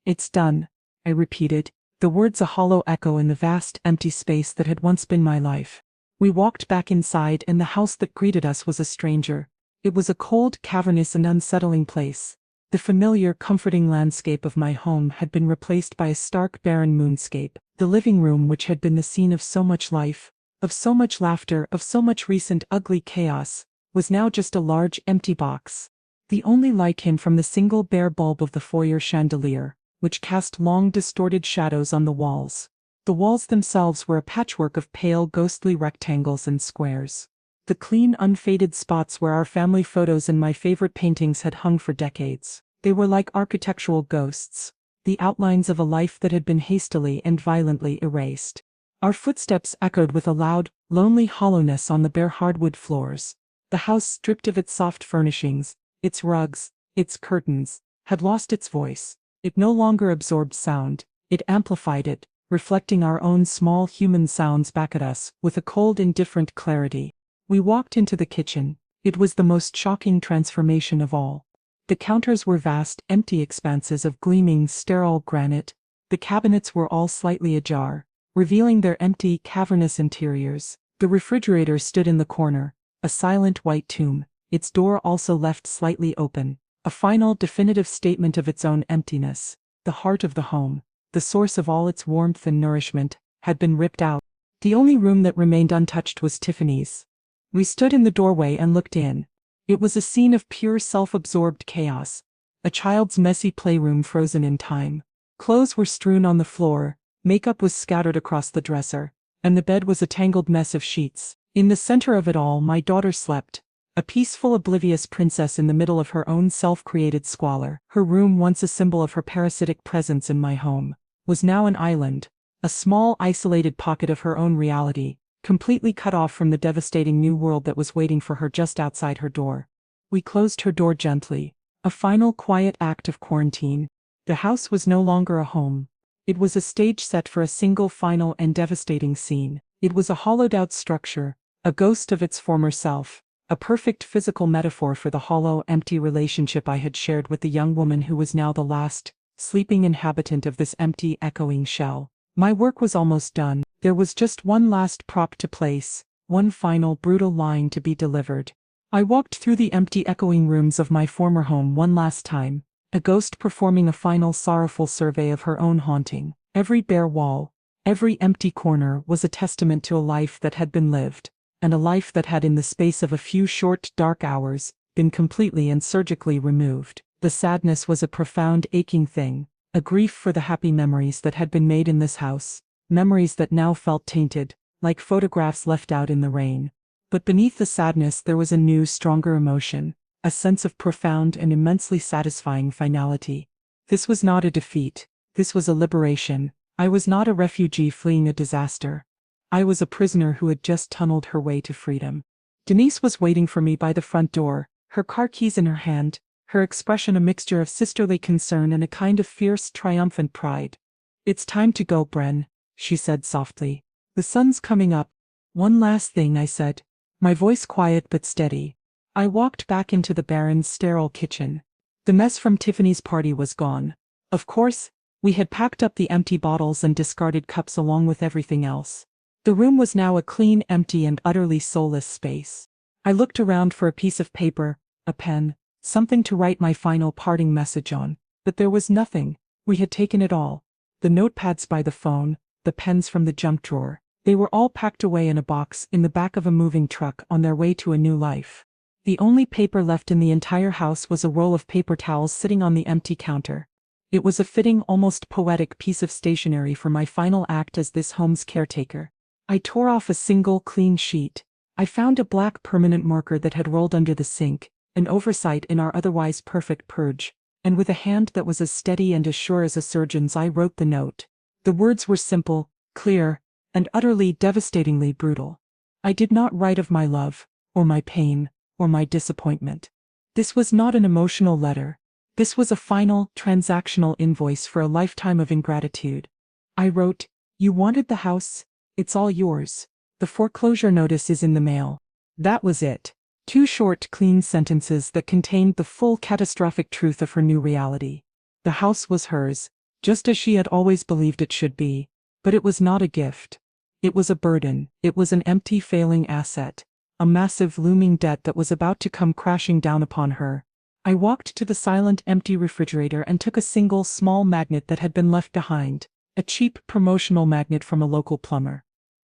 "It's done," I repeated, the words a hollow echo in the vast, empty space that had once been my life. We walked back inside, and the house that greeted us was a stranger. It was a cold, cavernous, and unsettling place. The familiar, comforting landscape of my home had been replaced by a stark, barren moonscape. The living room, which had been the scene of so much life, of so much laughter, of so much recent ugly chaos, was now just a large, empty box. The only light came from the single bare bulb of the foyer chandelier, which cast long, distorted shadows on the walls. The walls themselves were a patchwork of pale, ghostly rectangles and squares. The clean, unfaded spots where our family photos and my favorite paintings had hung for decades. They were like architectural ghosts, the outlines of a life that had been hastily and violently erased. Our footsteps echoed with a loud, lonely hollowness on the bare hardwood floors. The house, stripped of its soft furnishings, its rugs, its curtains, had lost its voice. It no longer absorbed sound, it amplified it, reflecting our own small human sounds back at us with a cold, indifferent clarity. We walked into the kitchen. It was the most shocking transformation of all. The counters were vast, empty expanses of gleaming, sterile granite. The cabinets were all slightly ajar, revealing their empty, cavernous interiors. The refrigerator stood in the corner, a silent white tomb, its door also left slightly open, a final, definitive statement of its own emptiness. The heart of the home, the source of all its warmth and nourishment, had been ripped out. The only room that remained untouched was Tiffany's. We stood in the doorway and looked in. It was a scene of pure, self-absorbed chaos, a child's messy playroom frozen in time. Clothes were strewn on the floor, makeup was scattered across the dresser, and the bed was a tangled mess of sheets. In the center of it all, my daughter slept, a peaceful, oblivious princess in the middle of her own self-created squalor. Her room, once a symbol of her parasitic presence in my home, was now an island, a small isolated pocket of her own reality, completely cut off from the devastating new world that was waiting for her just outside her door. We closed her door gently, a final quiet act of quarantine. The house was no longer a home. It was a stage set for a single final and devastating scene. It was a hollowed-out structure, a ghost of its former self, a perfect physical metaphor for the hollow, empty relationship I had shared with the young woman who was now the last, sleeping inhabitant of this empty, echoing shell. My work was almost done. There was just one last prop to place, one final brutal line to be delivered. I walked through the empty, echoing rooms of my former home one last time, a ghost performing a final sorrowful survey of her own haunting. Every bare wall, every empty corner was a testament to a life that had been lived, and a life that had in the space of a few short, dark hours, been completely and surgically removed. The sadness was a profound, aching thing, a grief for the happy memories that had been made in this house, memories that now felt tainted, like photographs left out in the rain. But beneath the sadness there was a new, stronger emotion, a sense of profound and immensely satisfying finality. This was not a defeat, this was a liberation. I was not a refugee fleeing a disaster. I was a prisoner who had just tunneled her way to freedom. Denise was waiting for me by the front door, her car keys in her hand, her expression a mixture of sisterly concern and a kind of fierce, triumphant pride. "It's time to go, Bren," she said softly. "The sun's coming up." "One last thing," I said, my voice quiet but steady. I walked back into the barren, sterile kitchen. The mess from Tiffany's party was gone. Of course, we had packed up the empty bottles and discarded cups along with everything else. The room was now a clean, empty, and utterly soulless space. I looked around for a piece of paper, a pen, something to write my final parting message on, but there was nothing. We had taken it all. The notepads by the phone, the pens from the junk drawer, they were all packed away in a box in the back of a moving truck on their way to a new life. The only paper left in the entire house was a roll of paper towels sitting on the empty counter. It was a fitting, almost poetic piece of stationery for my final act as this home's caretaker. I tore off a single, clean sheet. I found a black permanent marker that had rolled under the sink, an oversight in our otherwise perfect purge, and with a hand that was as steady and as sure as a surgeon's I wrote the note. The words were simple, clear, and utterly, devastatingly brutal. I did not write of my love, or my pain, or my disappointment. This was not an emotional letter. This was a final, transactional invoice for a lifetime of ingratitude. I wrote, "You wanted the house? It's all yours. The foreclosure notice is in the mail." That was it. 2 short, clean sentences that contained the full catastrophic truth of her new reality. The house was hers, just as she had always believed it should be, but it was not a gift. It was a burden. It was an empty, failing asset, a massive, looming debt that was about to come crashing down upon her. I walked to the silent, empty refrigerator and took a single, small magnet that had been left behind, a cheap, promotional magnet from a local plumber.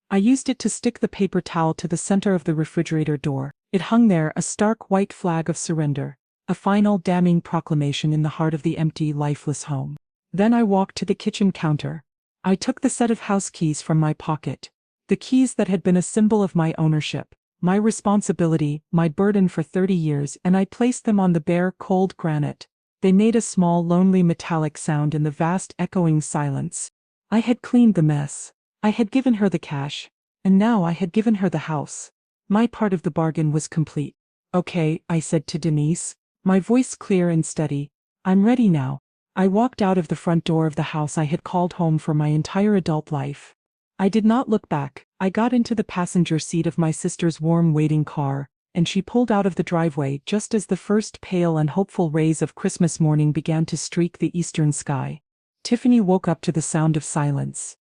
I used it to stick the paper towel to the center of the refrigerator door. It hung there, a stark white flag of surrender, a final, damning proclamation in the heart of the empty, lifeless home. Then I walked to the kitchen counter. I took the set of house keys from my pocket, the keys that had been a symbol of my ownership, my responsibility, my burden for 30 years, and I placed them on the bare, cold granite. They made a small, lonely metallic sound in the vast, echoing silence. I had cleaned the mess. I had given her the cash. And now I had given her the house. My part of the bargain was complete. "Okay," I said to Denise, my voice clear and steady. "I'm ready now." I walked out of the front door of the house I had called home for my entire adult life. I did not look back. I got into the passenger seat of my sister's warm, waiting car, and she pulled out of the driveway just as the first pale and hopeful rays of Christmas morning began to streak the eastern sky. Tiffany woke up to the sound of silence.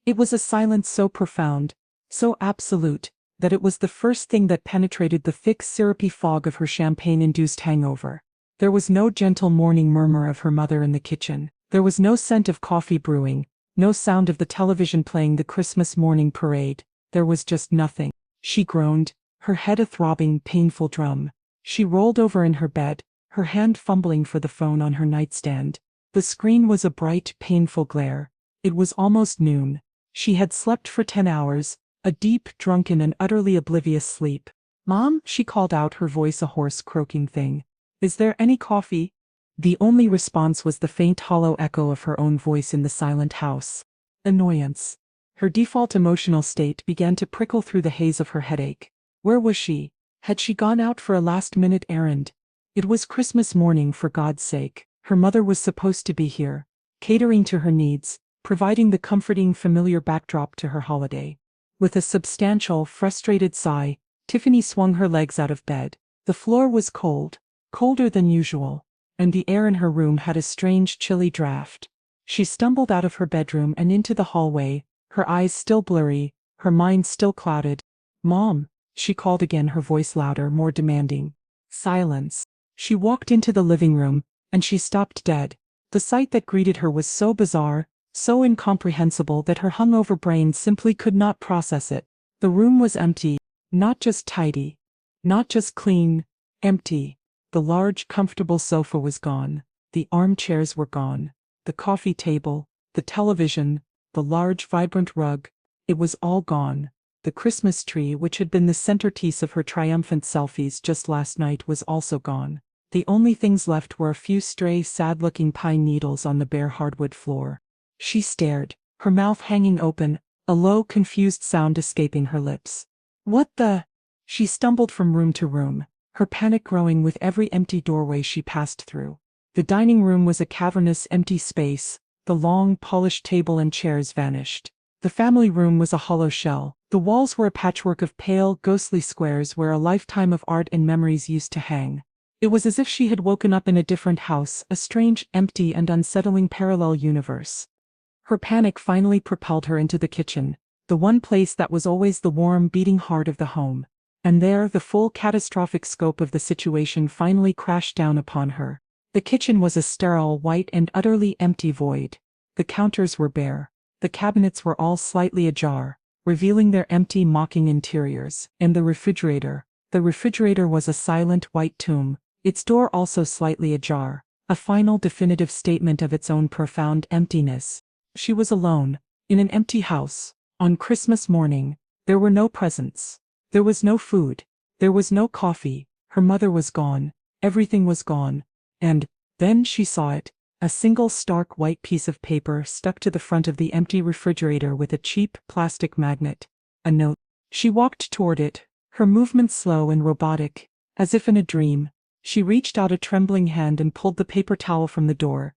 It was a silence so profound, so absolute, that it was the first thing that penetrated the thick, syrupy fog of her champagne-induced hangover. There was no gentle morning murmur of her mother in the kitchen. There was no scent of coffee brewing, no sound of the television playing the Christmas morning parade. There was just nothing. She groaned, her head a throbbing, painful drum. She rolled over in her bed, her hand fumbling for the phone on her nightstand. The screen was a bright, painful glare. It was almost noon. She had slept for 10 hours, a deep, drunken, and utterly oblivious sleep. "Mom," she called out, her voice a hoarse, croaking thing. "Is there any coffee?" The only response was the faint, hollow echo of her own voice in the silent house. Annoyance. Her default emotional state began to prickle through the haze of her headache. Where was she? Had she gone out for a last-minute errand? It was Christmas morning, for God's sake. Her mother was supposed to be here, catering to her needs, providing the comforting, familiar backdrop to her holiday. With a substantial, frustrated sigh, Tiffany swung her legs out of bed. The floor was cold, colder than usual, and the air in her room had a strange, chilly draft. She stumbled out of her bedroom and into the hallway, her eyes still blurry, her mind still clouded. "Mom," she called again, her voice louder, more demanding. Silence. She walked into the living room, and she stopped dead. The sight that greeted her was so bizarre, so incomprehensible that her hungover brain simply could not process it. The room was empty, not just tidy, not just clean, empty. The large, comfortable sofa was gone. The armchairs were gone. The coffee table, the television, the large, vibrant rug. It was all gone. The Christmas tree, which had been the centerpiece of her triumphant selfies just last night, was also gone. The only things left were a few stray, sad-looking pine needles on the bare hardwood floor. She stared, her mouth hanging open, a low, confused sound escaping her lips. "What the?" She stumbled from room to room, her panic growing with every empty doorway she passed through. The dining room was a cavernous, empty space. The long, polished table and chairs vanished. The family room was a hollow shell. The walls were a patchwork of pale, ghostly squares where a lifetime of art and memories used to hang. It was as if she had woken up in a different house, a strange, empty, and unsettling parallel universe. Her panic finally propelled her into the kitchen, the one place that was always the warm, beating heart of the home. And there, the full catastrophic scope of the situation finally crashed down upon her. The kitchen was a sterile, white, and utterly empty void. The counters were bare. The cabinets were all slightly ajar, revealing their empty, mocking interiors. And the refrigerator was a silent, white tomb, its door also slightly ajar, a final, definitive statement of its own profound emptiness. She was alone, in an empty house. On Christmas morning, there were no presents. There was no food. There was no coffee. Her mother was gone. Everything was gone. And then she saw it, a single stark white piece of paper stuck to the front of the empty refrigerator with a cheap plastic magnet. A note. She walked toward it, her movements slow and robotic, as if in a dream. She reached out a trembling hand and pulled the paper towel from the door.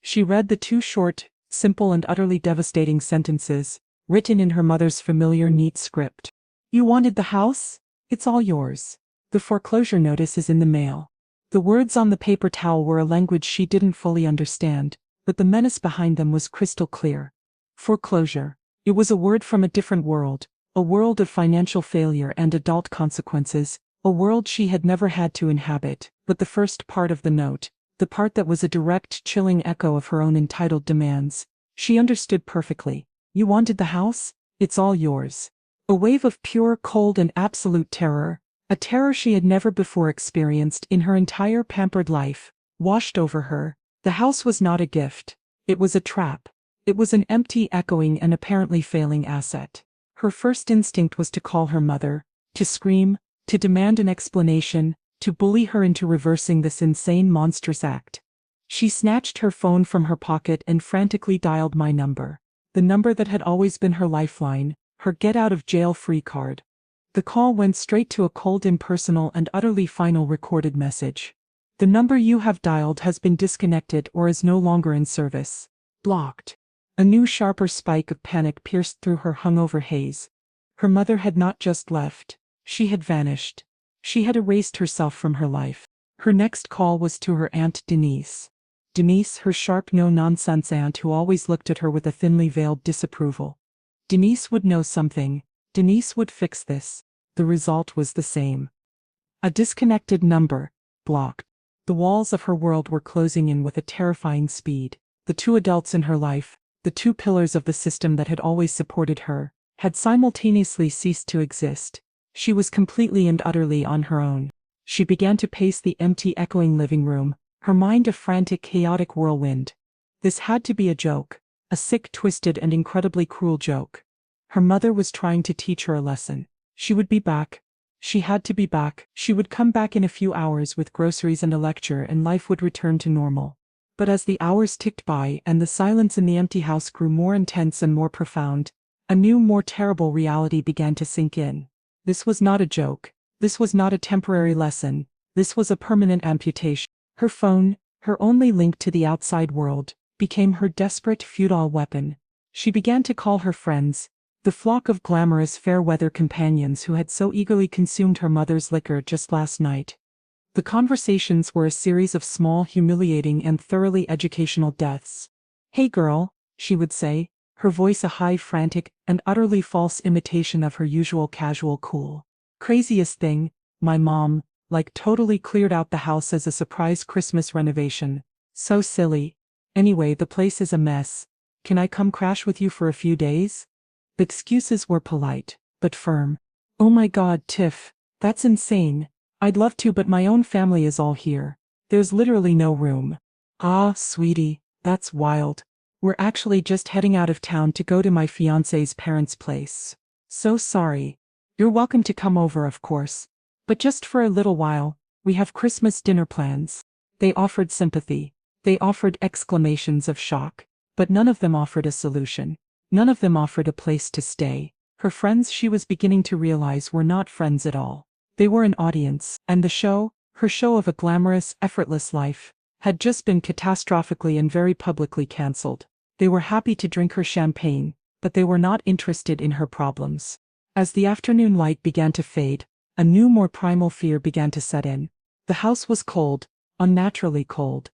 She read the two short, simple, and utterly devastating sentences, written in her mother's familiar, neat script. "You wanted the house? It's all yours. The foreclosure notice is in the mail." The words on the paper towel were a language she didn't fully understand, but the menace behind them was crystal clear. Foreclosure. It was a word from a different world, a world of financial failure and adult consequences, a world she had never had to inhabit. But the first part of the note, the part that was a direct, chilling echo of her own entitled demands, she understood perfectly. "You wanted the house? It's all yours." A wave of pure, cold, and absolute terror, a terror she had never before experienced in her entire pampered life, washed over her. The house was not a gift. It was a trap. It was an empty, echoing, and apparently failing asset. Her first instinct was to call her mother, to scream, to demand an explanation, to bully her into reversing this insane, monstrous act. She snatched her phone from her pocket and frantically dialed my number. The number that had always been her lifeline, her get-out-of-jail-free card. The call went straight to a cold, impersonal, and utterly final recorded message. "The number you have dialed has been disconnected or is no longer in service. Blocked." A new, sharper spike of panic pierced through her hungover haze. Her mother had not just left. She had vanished. She had erased herself from her life. Her next call was to her Aunt Denise. Denise, her sharp, no-nonsense aunt who always looked at her with a thinly veiled disapproval. Denise would know something. Denise would fix this. The result was the same. A disconnected number. Blocked. The walls of her world were closing in with a terrifying speed. The two adults in her life, the two pillars of the system that had always supported her, had simultaneously ceased to exist. She was completely and utterly on her own. She began to pace the empty, echoing living room, her mind a frantic, chaotic whirlwind. This had to be a joke, a sick, twisted, and incredibly cruel joke. Her mother was trying to teach her a lesson. She would be back. She had to be back. She would come back in a few hours with groceries and a lecture, and life would return to normal. But as the hours ticked by and the silence in the empty house grew more intense and more profound, A new, more terrible reality began to sink in. This was not a joke. This was not a temporary lesson. This was a permanent amputation. Her phone, her only link to the outside world, became her desperate, futile weapon. She began to call her friends, the flock of glamorous fair-weather companions who had so eagerly consumed her mother's liquor just last night. The conversations were a series of small, humiliating, and thoroughly educational deaths. "Hey girl," she would say, her voice a high, frantic, and utterly false imitation of her usual casual cool. "Craziest thing, my mom, like totally cleared out the house as a surprise Christmas renovation. So silly. Anyway, the place is a mess. Can I come crash with you for a few days?" The excuses were polite, but firm. "Oh my God, Tiff, that's insane. I'd love to, but my own family is all here. There's literally no room." "Ah, sweetie, that's wild. We're actually just heading out of town to go to my fiancé's parents' place. So sorry. You're welcome to come over, of course. But just for a little while, we have Christmas dinner plans." They offered sympathy. They offered exclamations of shock. But none of them offered a solution. None of them offered a place to stay. Her friends, she was beginning to realize, were not friends at all. They were an audience, and the show, her show of a glamorous, effortless life, had just been catastrophically and very publicly cancelled. They were happy to drink her champagne, but they were not interested in her problems. As the afternoon light began to fade, a new, more primal fear began to set in. The house was cold, unnaturally cold.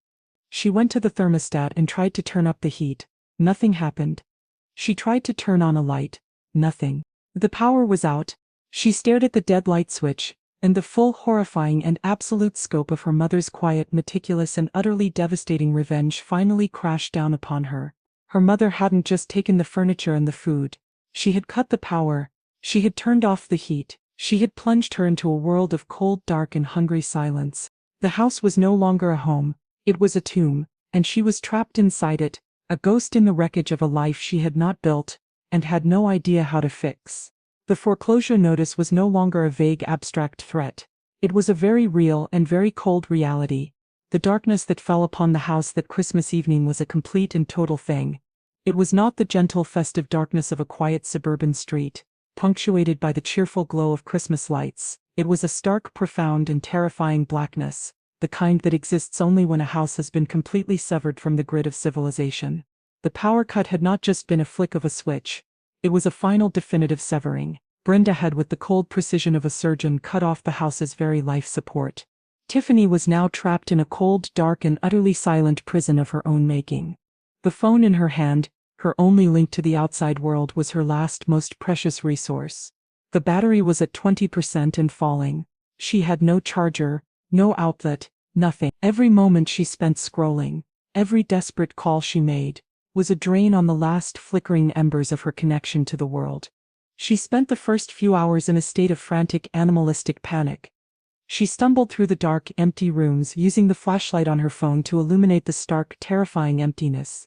She went to the thermostat and tried to turn up the heat. Nothing happened. She tried to turn on a light. Nothing. The power was out. She stared at the dead light switch, and the full, horrifying, and absolute scope of her mother's quiet, meticulous, and utterly devastating revenge finally crashed down upon her. Her mother hadn't just taken the furniture and the food. She had cut the power. She had turned off the heat. She had plunged her into a world of cold, dark, and hungry silence. The house was no longer a home. It was a tomb, and she was trapped inside it, a ghost in the wreckage of a life she had not built, and had no idea how to fix. The foreclosure notice was no longer a vague, abstract threat. It was a very real and very cold reality. The darkness that fell upon the house that Christmas evening was a complete and total thing. It was not the gentle, festive darkness of a quiet suburban street, punctuated by the cheerful glow of Christmas lights. It was a stark, profound, and terrifying blackness, the kind that exists only when a house has been completely severed from the grid of civilization. The power cut had not just been a flick of a switch. It was a final, definitive severing. Brenda had, with the cold precision of a surgeon, cut off the house's very life support. Tiffany was now trapped in a cold, dark, and utterly silent prison of her own making. The phone in her hand, her only link to the outside world, was her last, most precious resource. The battery was at 20% and falling. She had no charger, no outlet, nothing. Every moment she spent scrolling, every desperate call she made, was a drain on the last flickering embers of her connection to the world. She spent the first few hours in a state of frantic, animalistic panic. She stumbled through the dark, empty rooms, using the flashlight on her phone to illuminate the stark, terrifying emptiness.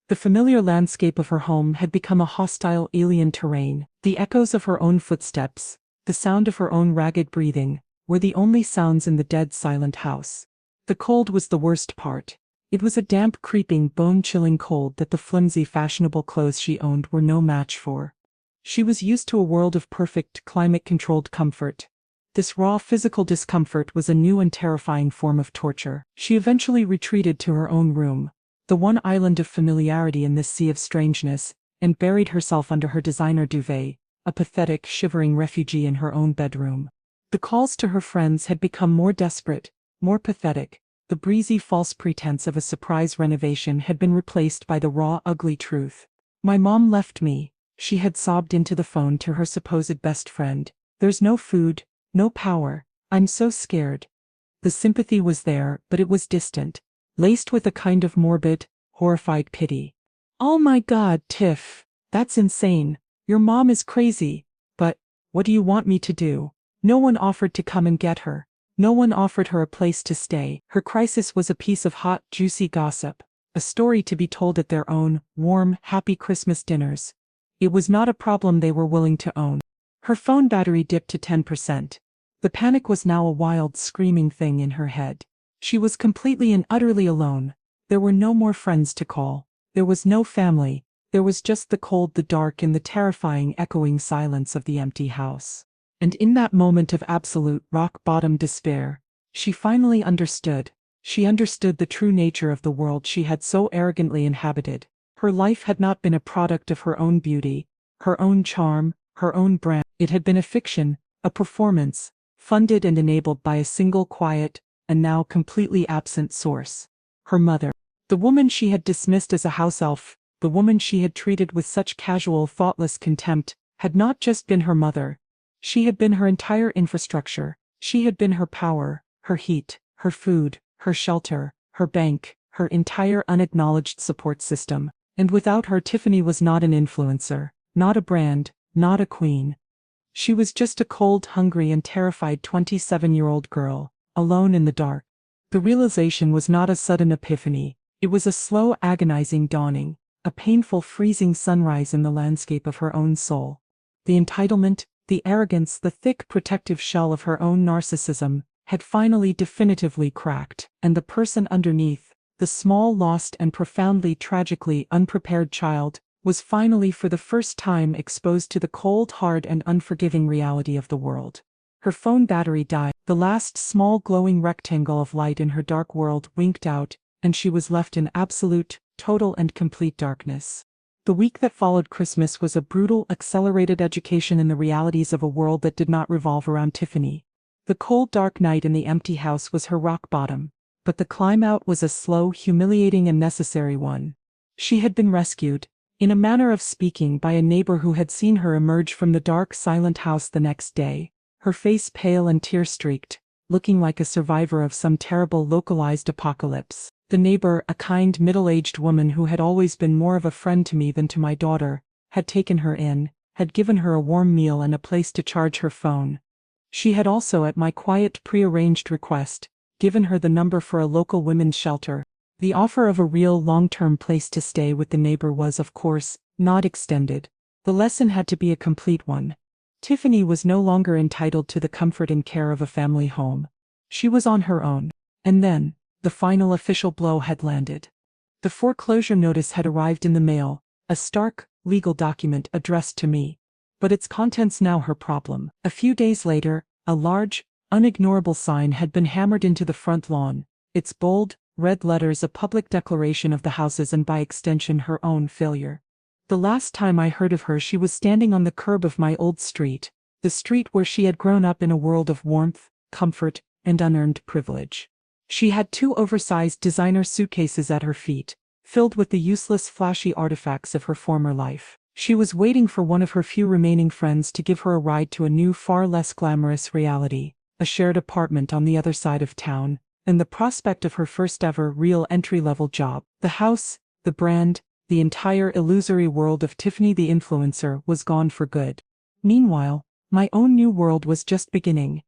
The familiar landscape of her home had become a hostile, alien terrain. The echoes of her own footsteps, the sound of her own ragged breathing, were the only sounds in the dead, silent house. The cold was the worst part. It was a damp, creeping, bone-chilling cold that the flimsy, fashionable clothes she owned were no match for. She was used to a world of perfect, climate-controlled comfort. This raw physical discomfort was a new and terrifying form of torture. She eventually retreated to her own room, the one island of familiarity in this sea of strangeness, and buried herself under her designer duvet, a pathetic, shivering refugee in her own bedroom. The calls to her friends had become more desperate, more pathetic. The breezy, false pretense of a surprise renovation had been replaced by the raw, ugly truth. "My mom left me," she had sobbed into the phone to her supposed best friend. "There's no food, no power. I'm so scared." The sympathy was there, but it was distant, laced with a kind of morbid, horrified pity. "Oh my God, Tiff, that's insane. Your mom is crazy. But what do you want me to do?" No one offered to come and get her. No one offered her a place to stay. Her crisis was a piece of hot, juicy gossip, a story to be told at their own, warm, happy Christmas dinners. It was not a problem they were willing to own. Her phone battery dipped to 10%. The panic was now a wild, screaming thing in her head. She was completely and utterly alone. There were no more friends to call. There was no family, There was just the cold, the dark, and the terrifying echoing silence of the empty house. And in that moment of absolute rock-bottom despair, she finally understood. She understood the true nature of the world she had so arrogantly inhabited. Her life had not been a product of her own beauty, her own charm, her own brand. It had been a fiction, a performance, funded and enabled by a single quiet, and now completely absent source. Her mother. The woman she had dismissed as a house elf, the woman she had treated with such casual, thoughtless contempt, had not just been her mother. She had been her entire infrastructure. She had been her power, her heat, her food, her shelter, her bank, her entire unacknowledged support system. And without her, Tiffany was not an influencer, not a brand, not a queen. She was just a cold, hungry, and terrified 27-year-old girl, alone in the dark. The realization was not a sudden epiphany. It was a slow, agonizing dawning, a painful, freezing sunrise in the landscape of her own soul. The entitlement, the arrogance, the thick, protective shell of her own narcissism, had finally definitively cracked, and the person underneath, the small, lost, and profoundly, tragically unprepared child, was finally for the first time exposed to the cold, hard, and unforgiving reality of the world. Her phone battery died, the last small glowing rectangle of light in her dark world winked out, and she was left in absolute, total, and complete darkness. The week that followed Christmas was a brutal, accelerated education in the realities of a world that did not revolve around Tiffany. The cold, dark night in the empty house was her rock bottom, but the climb out was a slow, humiliating, and necessary one. She had been rescued, in a manner of speaking, by a neighbor who had seen her emerge from the dark, silent house the next day, her face pale and tear-streaked, looking like a survivor of some terrible localized apocalypse. The neighbor, a kind, middle-aged woman who had always been more of a friend to me than to my daughter, had taken her in, had given her a warm meal and a place to charge her phone. She had also, at my quiet, pre-arranged request, given her the number for a local women's shelter. The offer of a real long-term place to stay with the neighbor was, of course, not extended. The lesson had to be a complete one. Tiffany was no longer entitled to the comfort and care of a family home. She was on her own. And then, the final official blow had landed. The foreclosure notice had arrived in the mail, a stark, legal document addressed to me. But its contents now her problem. A few days later, a large, unignorable sign had been hammered into the front lawn, its bold, red letters a public declaration of the house's and by extension her own failure. The last time I heard of her she was standing on the curb of my old street, the street where she had grown up in a world of warmth, comfort, and unearned privilege. She had 2 oversized designer suitcases at her feet, filled with the useless flashy artifacts of her former life. She was waiting for one of her few remaining friends to give her a ride to a new, far less glamorous reality, a shared apartment on the other side of town, and the prospect of her first ever real entry-level job. The house, the brand, the entire illusory world of Tiffany the influencer was gone for good. Meanwhile, my own new world was just beginning.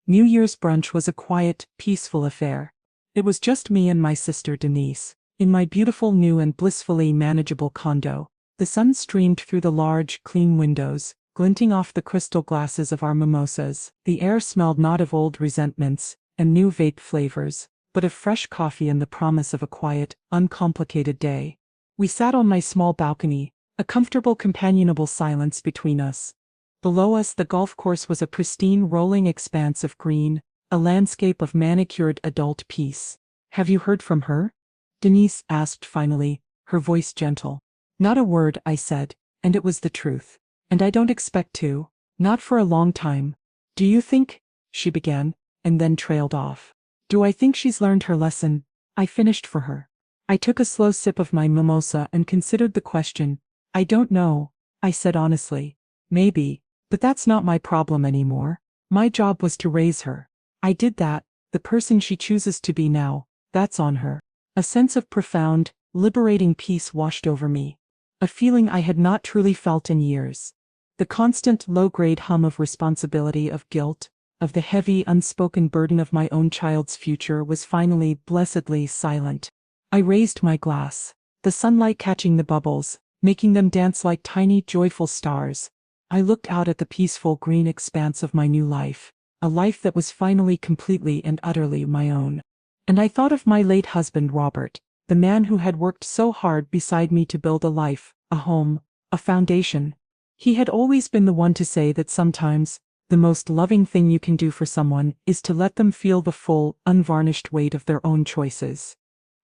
New Year's brunch was a quiet, peaceful affair. It was just me and my sister Denise, in my beautiful new and blissfully manageable condo. The sun streamed through the large, clean windows, glinting off the crystal glasses of our mimosas. The air smelled not of old resentments and new vape flavors, but of fresh coffee and the promise of a quiet, uncomplicated day. We sat on my small balcony, a comfortable, companionable silence between us. Below us the golf course was a pristine rolling expanse of green, a landscape of manicured adult peace. "Have you heard from her?" Denise asked finally, her voice gentle. "Not a word," I said, and it was the truth. "And I don't expect to. Not for a long time." "Do you think—" she began, and then trailed off. "Do I think she's learned her lesson?" I finished for her. I took a slow sip of my mimosa and considered the question. "I don't know," I said honestly. "Maybe, but that's not my problem anymore. My job was to raise her. I did that. The person she chooses to be now, that's on her." A sense of profound, liberating peace washed over me. A feeling I had not truly felt in years. The constant low-grade hum of responsibility, of guilt, of the heavy unspoken burden of my own child's future was finally, blessedly silent. I raised my glass, the sunlight catching the bubbles, making them dance like tiny, joyful stars. I looked out at the peaceful green expanse of my new life, a life that was finally completely and utterly my own. And I thought of my late husband Robert, the man who had worked so hard beside me to build a life a home, a foundation. He had always been the one to say that sometimes, the most loving thing you can do for someone is to let them feel the full, unvarnished weight of their own choices.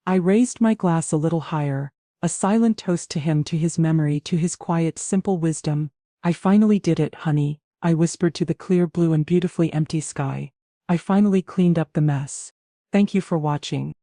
I raised my glass a little higher, a silent toast to him, to his memory, to his quiet, simple wisdom. I finally did it, honey, I whispered to the clear blue and beautifully empty sky. I finally cleaned up the mess. Thank you for watching.